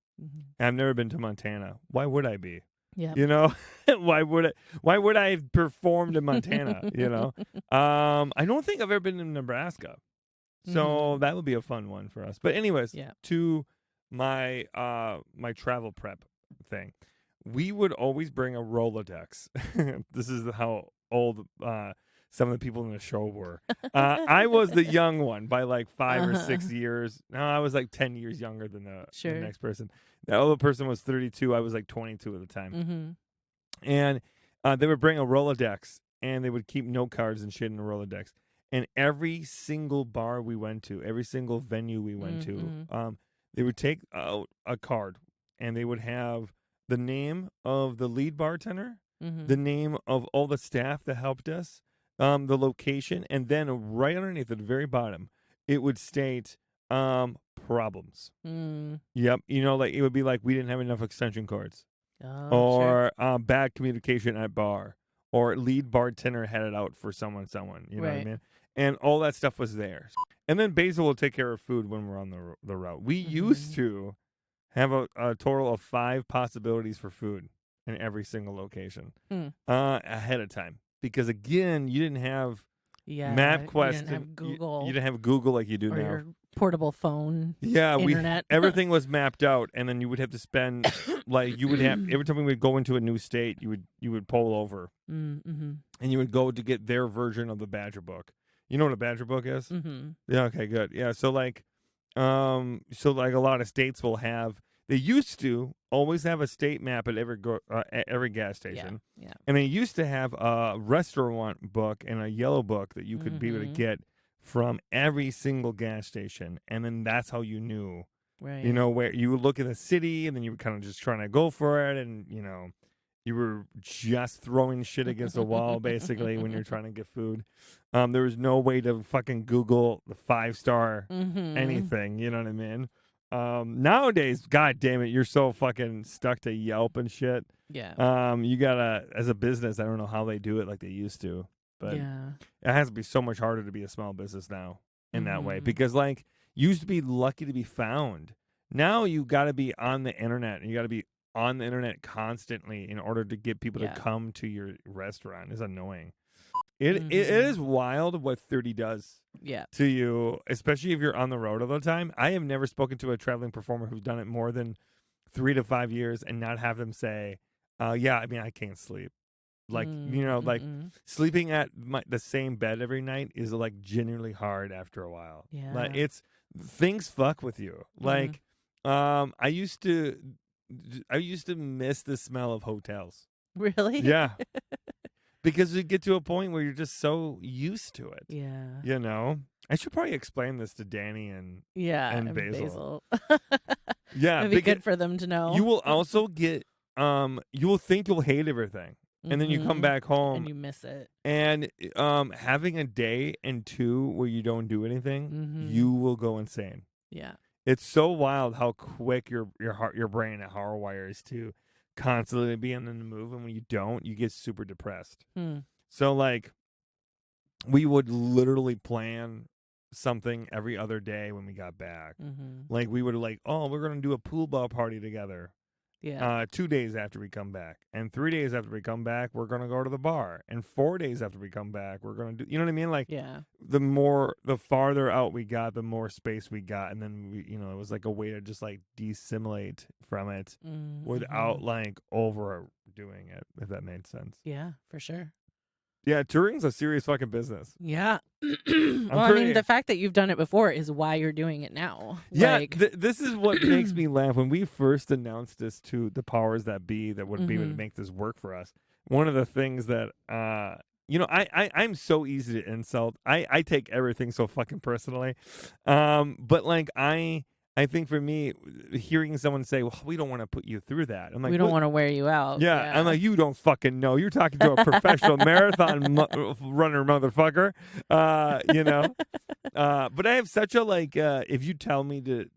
I've never been to Montana. Why would I be? Yeah. Why would I have performed in Montana? I don't think I've ever been in Nebraska. So that would be a fun one for us. But anyways, to my my travel prep thing, we would always bring a Rolodex. This is how old some of the people in the show were. I was the young one by like 5 or 6 years. No, I was like 10 years younger than the next person. The other person was 32. I was like 22 at the time. And they would bring a Rolodex, and they would keep note cards and shit in the Rolodex. And every single bar we went to, every single venue we went to, they would take out a card, and they would have the name of the lead bartender, the name of all the staff that helped us, the location, and then right underneath at the very bottom, it would state problems. Yep. Like it would be like we didn't have enough extension cords, or bad communication at bar, or lead bartender had it out for someone. You know what I mean? And all that stuff was there. And then Basil will take care of food when we're on the route. We used to have a total of 5 possibilities for food in every single location ahead of time. Because, again, you didn't have MapQuest. You didn't have Google. You didn't have Google like you do or now. your portable phone. Yeah, internet. Everything was mapped out, and then you would have to spend you would have every time we would go into a new state, you would pull over, and you would go to get their version of the Badger book. You know what a Badger book is? Yeah. Okay. Good. Yeah. So So like a lot of states will have. They used to always have a state map at every gas station. Yeah. And they used to have a restaurant book and a yellow book that you could be able to get from every single gas station. And then that's how you knew, Right. where you would look at the city and then you were kind of just trying to go for it. And, you were just throwing shit against the wall, basically, when you're trying to get food. There was no way to fucking Google the 5-star anything. You know what I mean? Nowadays, god damn it, you're so fucking stuck to Yelp and shit. Yeah. You gotta, as a business, I don't know how they do it like they used to, but Yeah. it has to be so much harder to be a small business now in that way, because like you used to be lucky to be found. Now you gotta be on the internet, and you gotta be on the internet constantly in order to get people to come to your restaurant. It's annoying. It is wild what 30 does to you, especially if you're on the road all the time. I have never spoken to a traveling performer who's done it more than 3 to 5 years and not have them say, yeah, I mean, I can't sleep. Like, like sleeping at the same bed every night is like genuinely hard after a while. Yeah. Like things fuck with you. Like, I used to miss the smell of hotels. Really? Yeah. Because you get to a point where you're just so used to it. Yeah. I should probably explain this to Danny and Basil. Yeah, it'd be good for them to know. You will also get you will think you'll hate everything, and then you come back home and you miss it. And having a day and 2 where you don't do anything, you will go insane. Yeah. It's so wild how quick your brain hardwires to constantly be in the move, and when you don't, you get super depressed. So like we would literally plan something every other day when we got back. Like we would like, oh, we're gonna do a pool ball party together. 2 days after we come back, and 3 days after we come back, we're gonna go to the bar, and 4 days after we come back, we're gonna do. You know what I mean? Like, the farther out we got, the more space we got, and then we, it was like a way to just like desimulate from it without like overdoing it, if that made sense. Yeah, for sure. Yeah, touring's a serious fucking business. Yeah. Well, I mean, the fact that you've done it before is why you're doing it now. Yeah, like... this is what makes me laugh. When we first announced this to the powers that be that would be able to make this work for us, one of the things that, I'm so easy to insult. I take everything so fucking personally. But like, I think for me, hearing someone say, well, we don't want to put you through that. I'm like, we don't want to wear you out. Yeah. I'm like, you don't fucking know. You're talking to a professional marathon runner, motherfucker. But I have such a, like, if you tell me to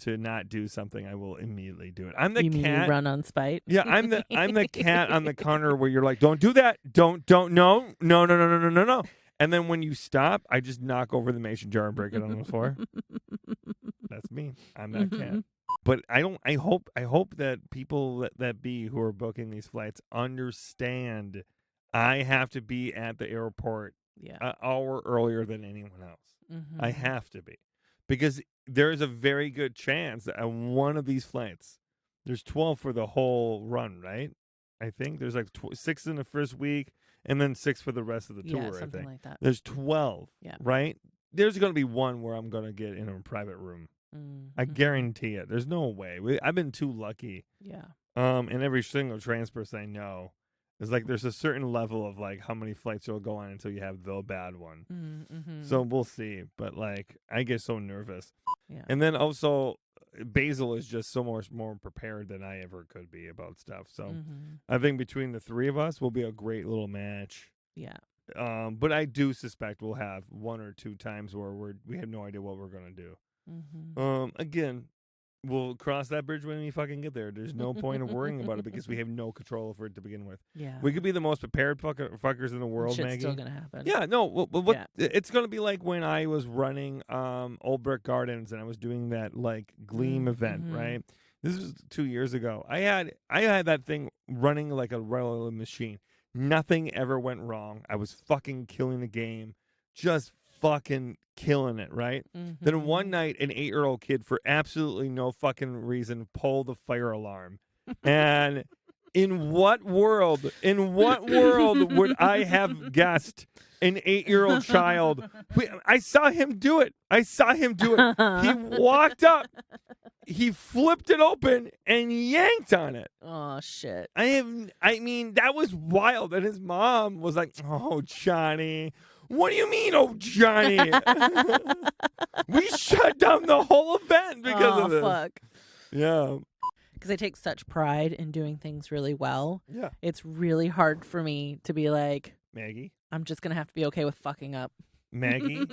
not do something, I will immediately do it. I'm the you cat. Mean you run on spite? Yeah, I'm the cat on the corner where you're like, don't do that. Don't, no. And then when you stop, I just knock over the mason jar and break it on the floor. That's me. I'm that cat. But I hope that people that be who are booking these flights understand I have to be at the airport an hour earlier than anyone else. I have to be. Because there is a very good chance that on one of these flights, there's 12 for the whole run, right? I think there's like 6 in the first week. And then 6 for the rest of the tour, something I think. like that. There's 12, right? There's going to be one where I'm going to get in a private room. I guarantee it. There's no way. I've been too lucky. Yeah. And every single trans person I know is like there's a certain level of like how many flights you'll go on until you have the bad one. So we'll see. But like I get so nervous. Yeah. And then also Basil is just so much more prepared than I ever could be about stuff. So I think between the 3 of us will be a great little match. Yeah. But I do suspect we'll have 1 or 2 times where we have no idea what we're gonna do. Again, we'll cross that bridge when we fucking get there. There's no point of worrying about it because we have no control over it to begin with. Yeah. We could be the most prepared fuckers in the world, Shit's Maggie. still gonna happen. Yeah, no, it's gonna be like when I was running Old Brick Gardens and I was doing that like Gleam event, right? This was 2 years ago. I had that thing running like a rolling machine. Nothing ever went wrong. I was fucking killing the game. Just fucking killing it, right? Then one night, an 8-year-old kid, for absolutely no fucking reason, pulled the fire alarm. And In what world would I have guessed an 8-year-old child? I saw him do it. He walked up, he flipped it open, and yanked on it. Oh shit. I mean, that was wild. And his mom was like, "Oh, Johnny. What do you mean, oh, Johnny?" We shut down the whole event because of this. Fuck. Yeah. Because I take such pride in doing things really well. Yeah. It's really hard for me to be like, Maggie. I'm just gonna have to be okay with fucking up. Maggie.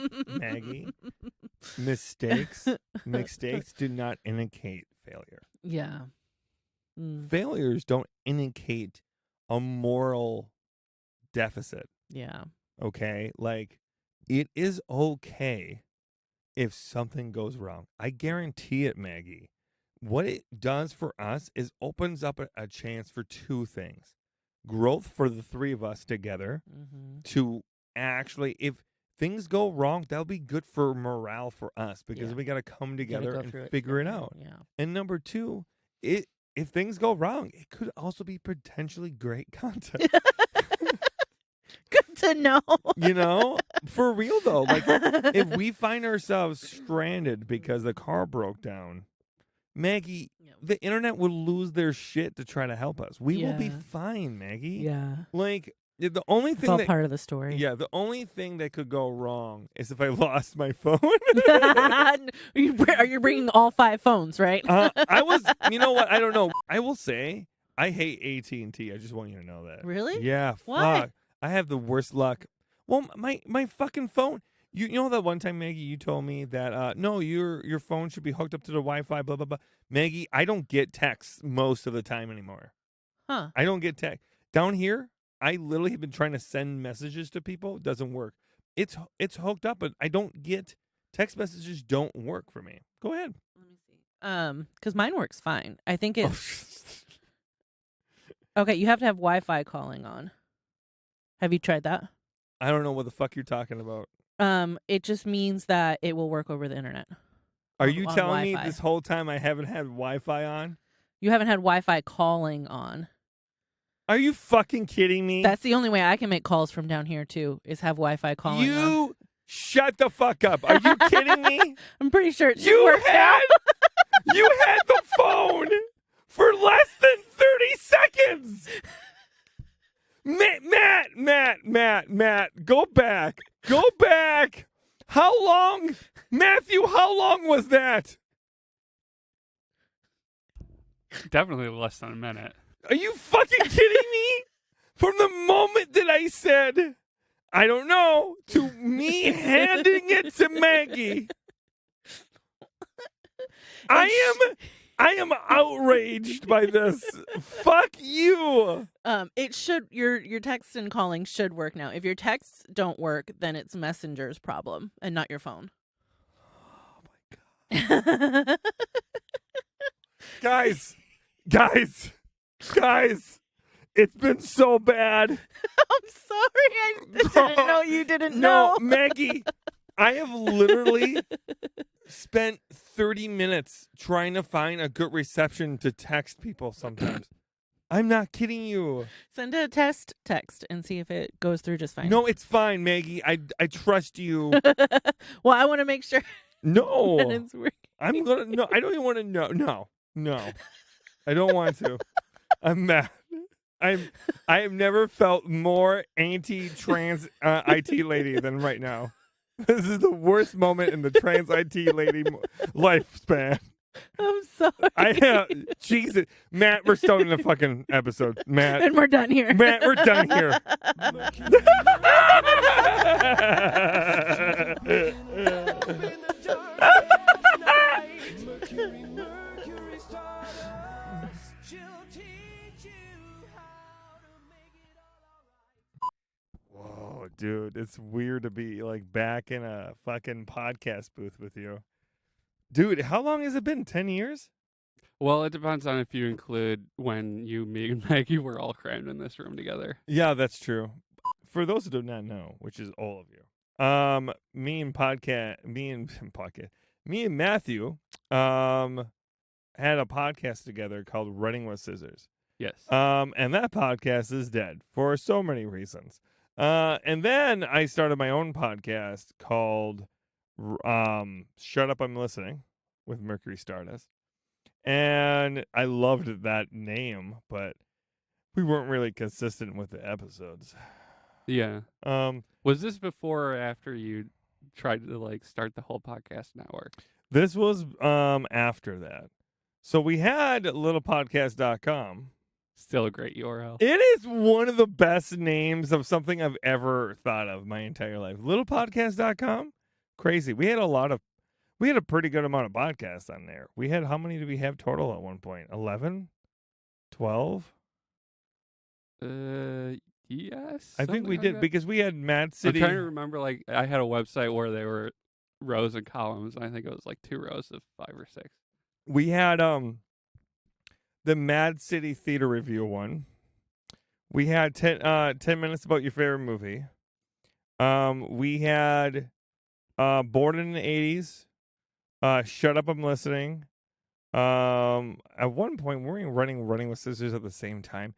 Mistakes do not indicate failure. Yeah. Mm, Failures don't indicate a moral deficit. yeah. Okay? Like, it is okay if something goes wrong. I guarantee it, Maggie. What it does for us is opens up a chance for two things. Growth for the three of us together Mm-hmm. to actually, if things go wrong, that'll be good for morale for us because Yeah. we got to come together go and through it figure it together, out. Yeah. And number two, if things go wrong, it could also be potentially great content. Good to know. You know, for real though, like if we find ourselves stranded because the car broke down, Maggie, Yeah. the internet will lose their shit to try to help us. We will be Yeah. fine, Maggie. Yeah. Like the only It's thing all that part of the story. yeah, the only thing that could go wrong is if I lost my phone. Are you bringing all 5 phones, right? I was, you know what? I don't know. I will say I hate AT&T. I just want you to know that. Really? Yeah. Why? Fuck. I have the worst luck. Well, my fucking phone. You know that one time, Maggie, you told me that no, your phone should be hooked up to the Wi-Fi. Blah blah blah. Maggie, I don't get texts most of the time anymore. Huh. I don't get text down here. I literally have been trying to send messages to people. It doesn't work. It's hooked up, but I don't get text messages. Don't work for me. Go ahead. Let me see. Because mine works fine. I think Oh, it's okay. You have to have Wi-Fi calling on. Have you tried that? I don't know what the fuck you're talking about. It just means that it will work over the internet. Are on- you on telling me Wi-Fi. this whole time I haven't had Wi-Fi on? You haven't had Wi-Fi calling on. Are you fucking kidding me? That's the only way I can make calls from down here too, is have Wi-Fi calling on. You shut the fuck up. Are you kidding me? I'm pretty sure it should You work had the phone for less than 30 seconds. Matt, go back. Go back. How long? Matthew, how long was that? Definitely less than a minute. Are you fucking kidding me? From the moment that I said, I don't know, to me handing it to Maggie. I am outraged by this. Fuck you. It should your text and calling should work now. If your texts don't work, then it's Messenger's problem and not your phone. Oh my God. Guys, it's been so bad. I'm sorry. I didn't know you didn't know. No, Maggie, I have literally spent 30 minutes trying to find a good reception to text people sometimes. I'm not kidding you. Send a test text and see if it goes through just fine. No, it's fine, Maggie. I trust you. Well, I want to make sure that No. it's working. I'm gonna no, I don't even want to know. No. I don't want to. I'm mad. I have never felt more anti-trans IT lady than right now. This is the worst moment in the trans IT lady lifespan. I'm sorry. Jesus, Matt, we're starting the fucking episode. Matt, And we're done here. Matt, we're done here. Mercury Stardust, she'll teach you how to make it all alright. Whoa, dude, it's weird to be like back in a fucking podcast booth with you. Dude, how long has it been? 10 years? Well, it depends on if you include when you, me, and Maggie were all crammed in this room together. Yeah, that's true. For those who do not know, which is all of you, me and Matthew, had a podcast together called Running with Scissors. Yes. And that podcast is dead for so many reasons. And then I started my own podcast called Shut Up, I'm Listening with Mercury Stardust. And I loved that name, but we weren't really consistent with the episodes. Yeah. Um, Was this before or after you tried to like start the whole podcast network? this was after that. So we had littlepodcast.com. Still a great URL. It is one of the best names of something I've ever thought of my entire life. Littlepodcast.com. Crazy. We had a pretty good amount of podcasts on there. We had, how many did we have total at one point? 11? 12? Yes. I think something we like did that. because we had Mad I'm City. trying to remember. Like I had a website where they were rows and columns, and I think it was like 2 rows of 5 or 6. We had the Mad City Theater Review one. We had 10 minutes about your favorite movie. We had Born in the 80s. Shut Up, I'm Listening. At one point, we were running with scissors at the same time.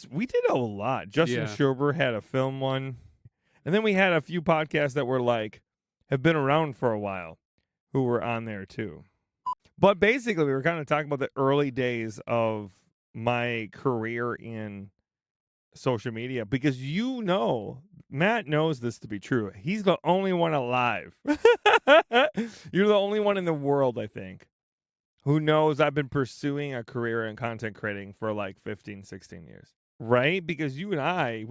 We did a lot. Justin Yeah. Schober had a film one. And then we had a few podcasts that were like, have been around for a while, who were on there too. But basically, we were kind of talking about the early days of my career in social media because Matt knows this to be true. He's the only one alive. You're the only one in the world, I think, who knows I've been pursuing a career in content creating for like 15, 16 years. Right? Because you and I,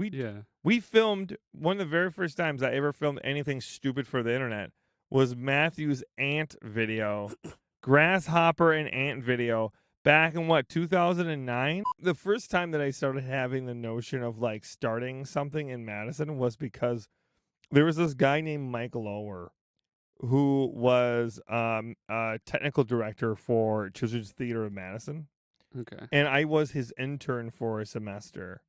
we filmed, one of the very first times I ever filmed anything stupid for the internet was Matthew's ant video, grasshopper and ant video, back in 2009? The first time that I started having the notion of like starting something in Madison was because there was this guy named Mike Lower who was a technical director for Children's Theater of Madison. Okay. And I was his intern for a semester.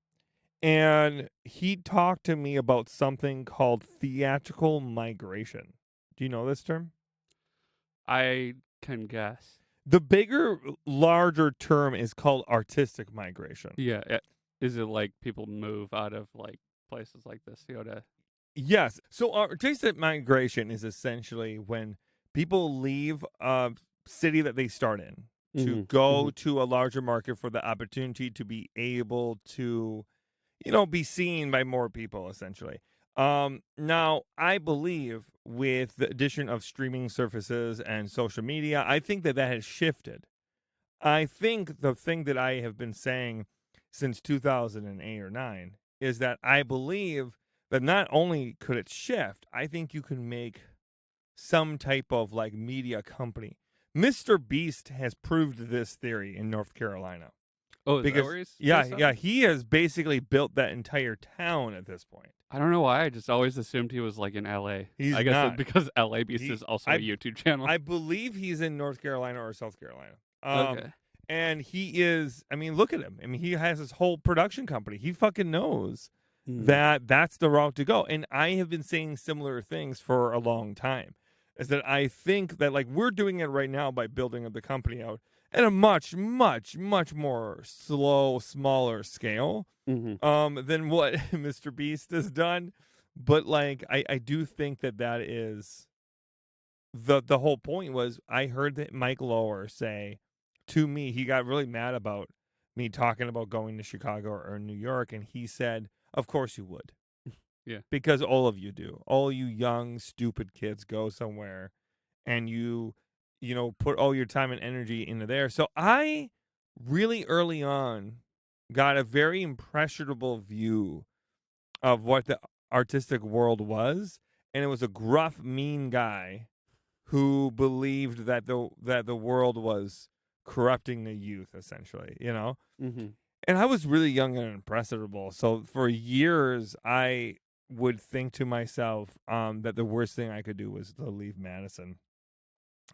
And he talked to me about something called theatrical migration. Do you know this term? I can guess. The bigger, larger term is called artistic migration. Yeah. Is it like people move out of like places like this to go to? Yes. So artistic migration is essentially when people leave a city that they start in to go to a larger market for the opportunity to be able to, be seen by more people, essentially. Now, I believe with the addition of streaming services and social media, I think that has shifted. I think the thing that I have been saying since 2008 or 9 is that I believe that not only could it shift, I think you can make some type of like media company. Mr. Beast has proved this theory in North Carolina. Oh, because where he's he has basically built that entire town at this point. I don't know why. I just always assumed he was like in LA. He's I guess not. because LA Beast is also a YouTube channel. I believe he's in North Carolina or South Carolina. Okay. And he is, look at him. He has his whole production company. He fucking knows that that's the route to go. And I have been saying similar things for a long time. Is that I think that like we're doing it right now by building the company out at a much, much, much more slow, smaller scale than what Mr. Beast has done. But like I do think that is the whole point. Was I heard that Mike Lower say to me, he got really mad about me talking about going to Chicago or New York, and he said, "Of course you would." Yeah. Because all of you do. All you young, stupid kids go somewhere and you put all your time and energy into there. So I really early on got a very impressionable view of what the artistic world was. And it was a gruff, mean guy who believed that the world was corrupting the youth, essentially, And I was really young and impressionable. So for years, I would think to myself that the worst thing I could do was to leave Madison.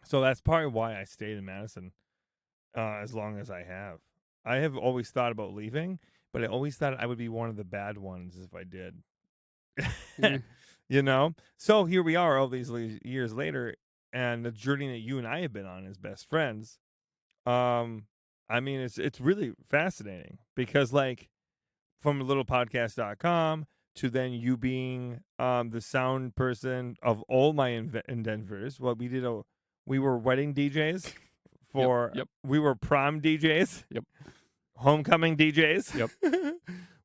So that's probably why I stayed in Madison as long as I have. I have always thought about leaving, but I always thought I would be one of the bad ones if I did. So here we are all these years later, and the journey that you and I have been on as best friends. I mean, it's really fascinating because, like, from littlepodcast.com to then you being the sound person of all my endeavors. Well, we were wedding DJs for Yep. we were prom DJs. Yep. Homecoming DJs. Yep.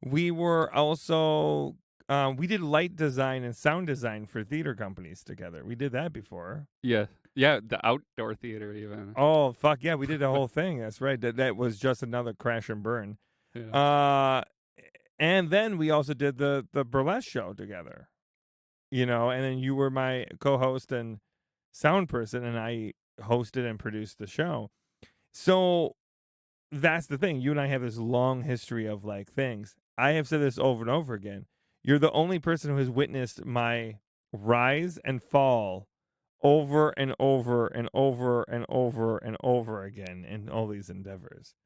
We were also we did light design and sound design for theater companies together. We did that before. Yeah. Yeah. The outdoor theater, even. Oh fuck yeah, we did the whole thing. That's right. That was just another crash and burn. Yeah. And then we also did the burlesque show together. And then you were my co-host and sound person, and I hosted and produced the show. So that's the thing. You and I have this long history of like things. I have said this over and over again. You're the only person who has witnessed my rise and fall over and over and over and over and over again in all these endeavors.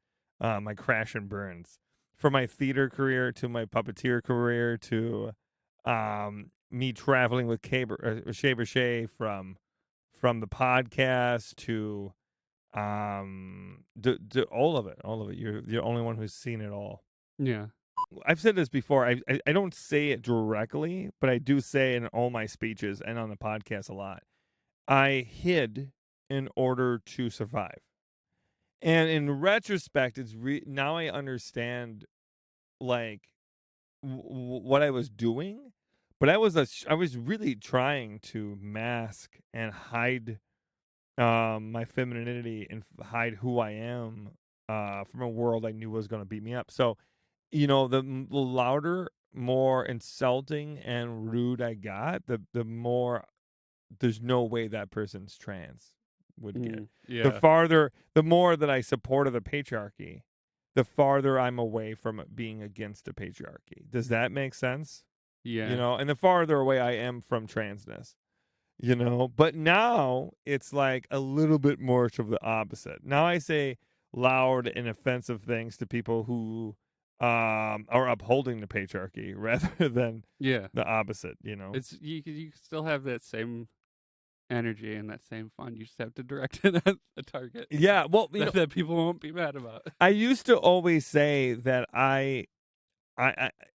My crash and burns. From my theater career to my puppeteer career to me traveling with Shea Bechet from the podcast to all of it. You're the only one who's seen it all. Yeah. I've said this before. I don't say it directly, but I do say in all my speeches and on the podcast a lot. I hid in order to survive. And in retrospect, it's now I understand like what I was doing, but I was really trying to mask and hide my femininity and hide who I am from a world I knew was going to beat me up. So, the louder, more insulting and rude I got, the more there's no way that person's trans would get. Yeah. The more that I supported the patriarchy, the farther I'm away from it being against the patriarchy. Does that make sense? Yeah. And the farther away I am from transness, but now it's like a little bit more of the opposite. Now I say loud and offensive things to people who are upholding the patriarchy rather than Yeah. the opposite, It's you still have that same energy and that same fun. You just have to direct it at a target. Yeah, well, that people won't be mad about. I used to always say that I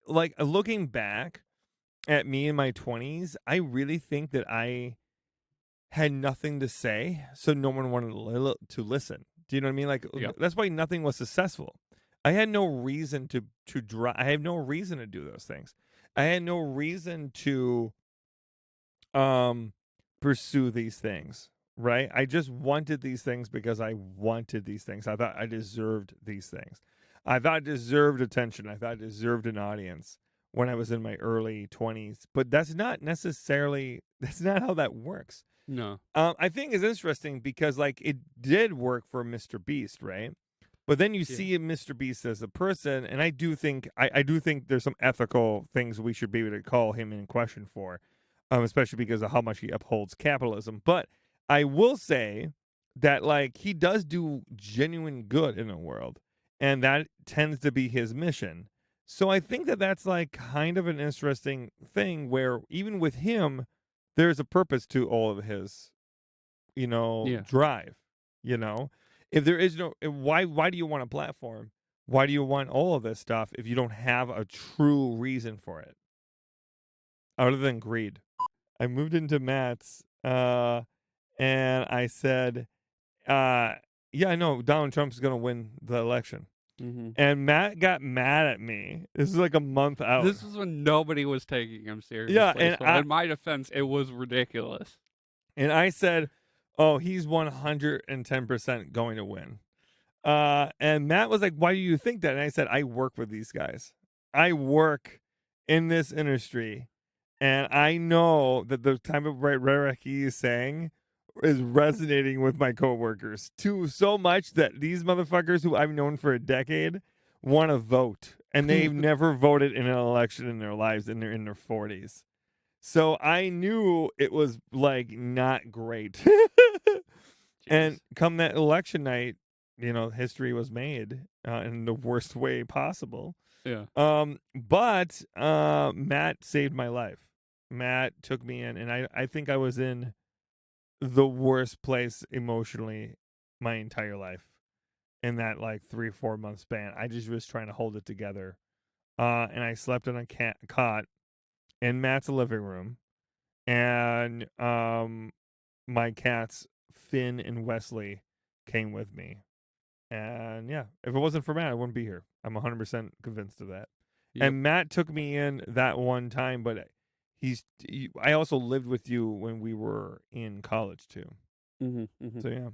like looking back at me in my 20s, I really think that I had nothing to say, so no one wanted to listen. Do you know what I mean? Like, Yep. That's why nothing was successful. I had no reason to drive. I had no reason to do those things. I had no reason to pursue these things, right? I just wanted these things because I wanted these things. I thought I deserved these things. I thought I deserved attention. I thought I deserved an audience when I was in my early 20s. But that's not how that works. No. I think it's interesting because like it did work for Mr. Beast, right? But then you see Mr. Beast as a person, and I do think there's some ethical things we should be able to call him in question for, especially because of how much he upholds capitalism. But I will say that like he does do genuine good in the world, and that tends to be his mission. So I think that that's like kind of an interesting thing where even with him, there's a purpose to all of his, drive. If there is why do you want a platform? Why do you want all of this stuff if you don't have a true reason for it? Other than greed. I moved into Matt's, and I said, yeah, I know Donald Trump's going to win the election. Mm-hmm. And Matt got mad at me. This is like a month out. This was when nobody was taking him seriously. Yeah, and so in my defense, it was ridiculous. And I said, oh, he's 110% going to win. And Matt was like, why do you think that? And I said, I work with these guys. I work in this industry. And I know that the type of rhetoric he is saying is resonating with my coworkers so much that these motherfuckers who I've known for a decade want to vote, and they've never voted in an election in their lives, and they're in their 40s. So I knew it was like not great. And come that election night, history was made in the worst way possible. Yeah. But Matt saved my life. Matt took me in, and I think I was in the worst place emotionally my entire life. in that like 3-4 month span. I just was trying to hold it together. And I slept on a cot in Matt's living room, and my cats Finn and Wesley came with me. And yeah, if it wasn't for Matt, I wouldn't be here. I'm 100% convinced of that. Yep. And Matt took me in that one time, but I also lived with you when we were in college too. So yeah,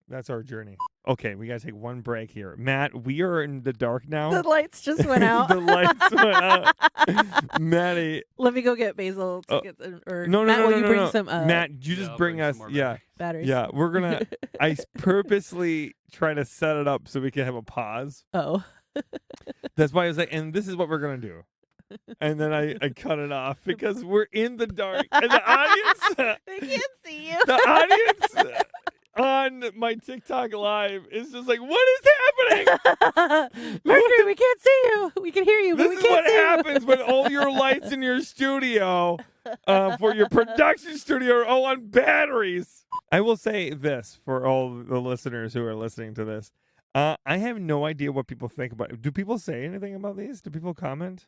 that's our journey. Okay, we gotta take one break here. Matt, we are in the dark now. The lights just went out. The lights went out. Maddie, Let me go get Basil to get some. Or no, Matt, no, will no, you no, bring no. some? Matt, you just I'll bring bring us. some more Yeah, batteries. yeah. We're gonna. I purposely try to set it up so we can have a pause. Oh. That's why I was like, and this is what we're gonna do. And then I cut it off because we're in the dark, and the audience. They can't see you. The audience on my TikTok live is just like, what is happening? Mercury, we can't see you. We can hear you, but This we is can't what see happens when all your lights in your studio for your production studio are all on batteries. I will say this for all the listeners who are listening to this. I have no idea what people think about it. Do people say anything about these? Do people comment?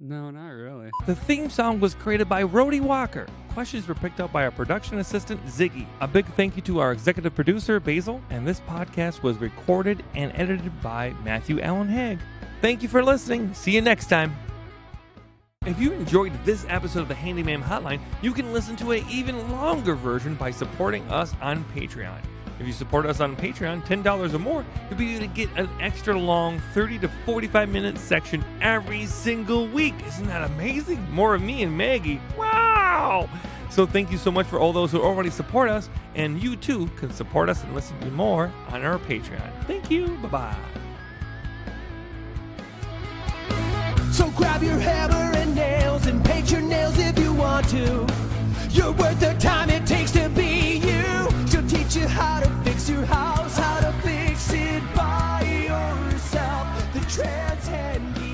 No, not really. The theme song was created by Rhodey Walker. Questions were picked up by our production assistant, Ziggy. A big thank you to our executive producer, Basil. And this podcast was recorded and edited by Matthew Allen Haig. Thank you for listening. See you next time. If you enjoyed this episode of the Handyman Hotline, you can listen to an even longer version by supporting us on Patreon. If you support us on Patreon, $10 or more, you'll be able to get an extra long 30 to 45 minute section every single week. Isn't that amazing? More of me and Maggie. Wow! So thank you so much for all those who already support us, and you too can support us and listen to more on our Patreon. Thank you. Bye-bye. So grab your hammer and nails and paint your nails if you want to. You're worth the time it takes to be you. She'll teach you how to fix your house, how to fix it by yourself. The trans handy.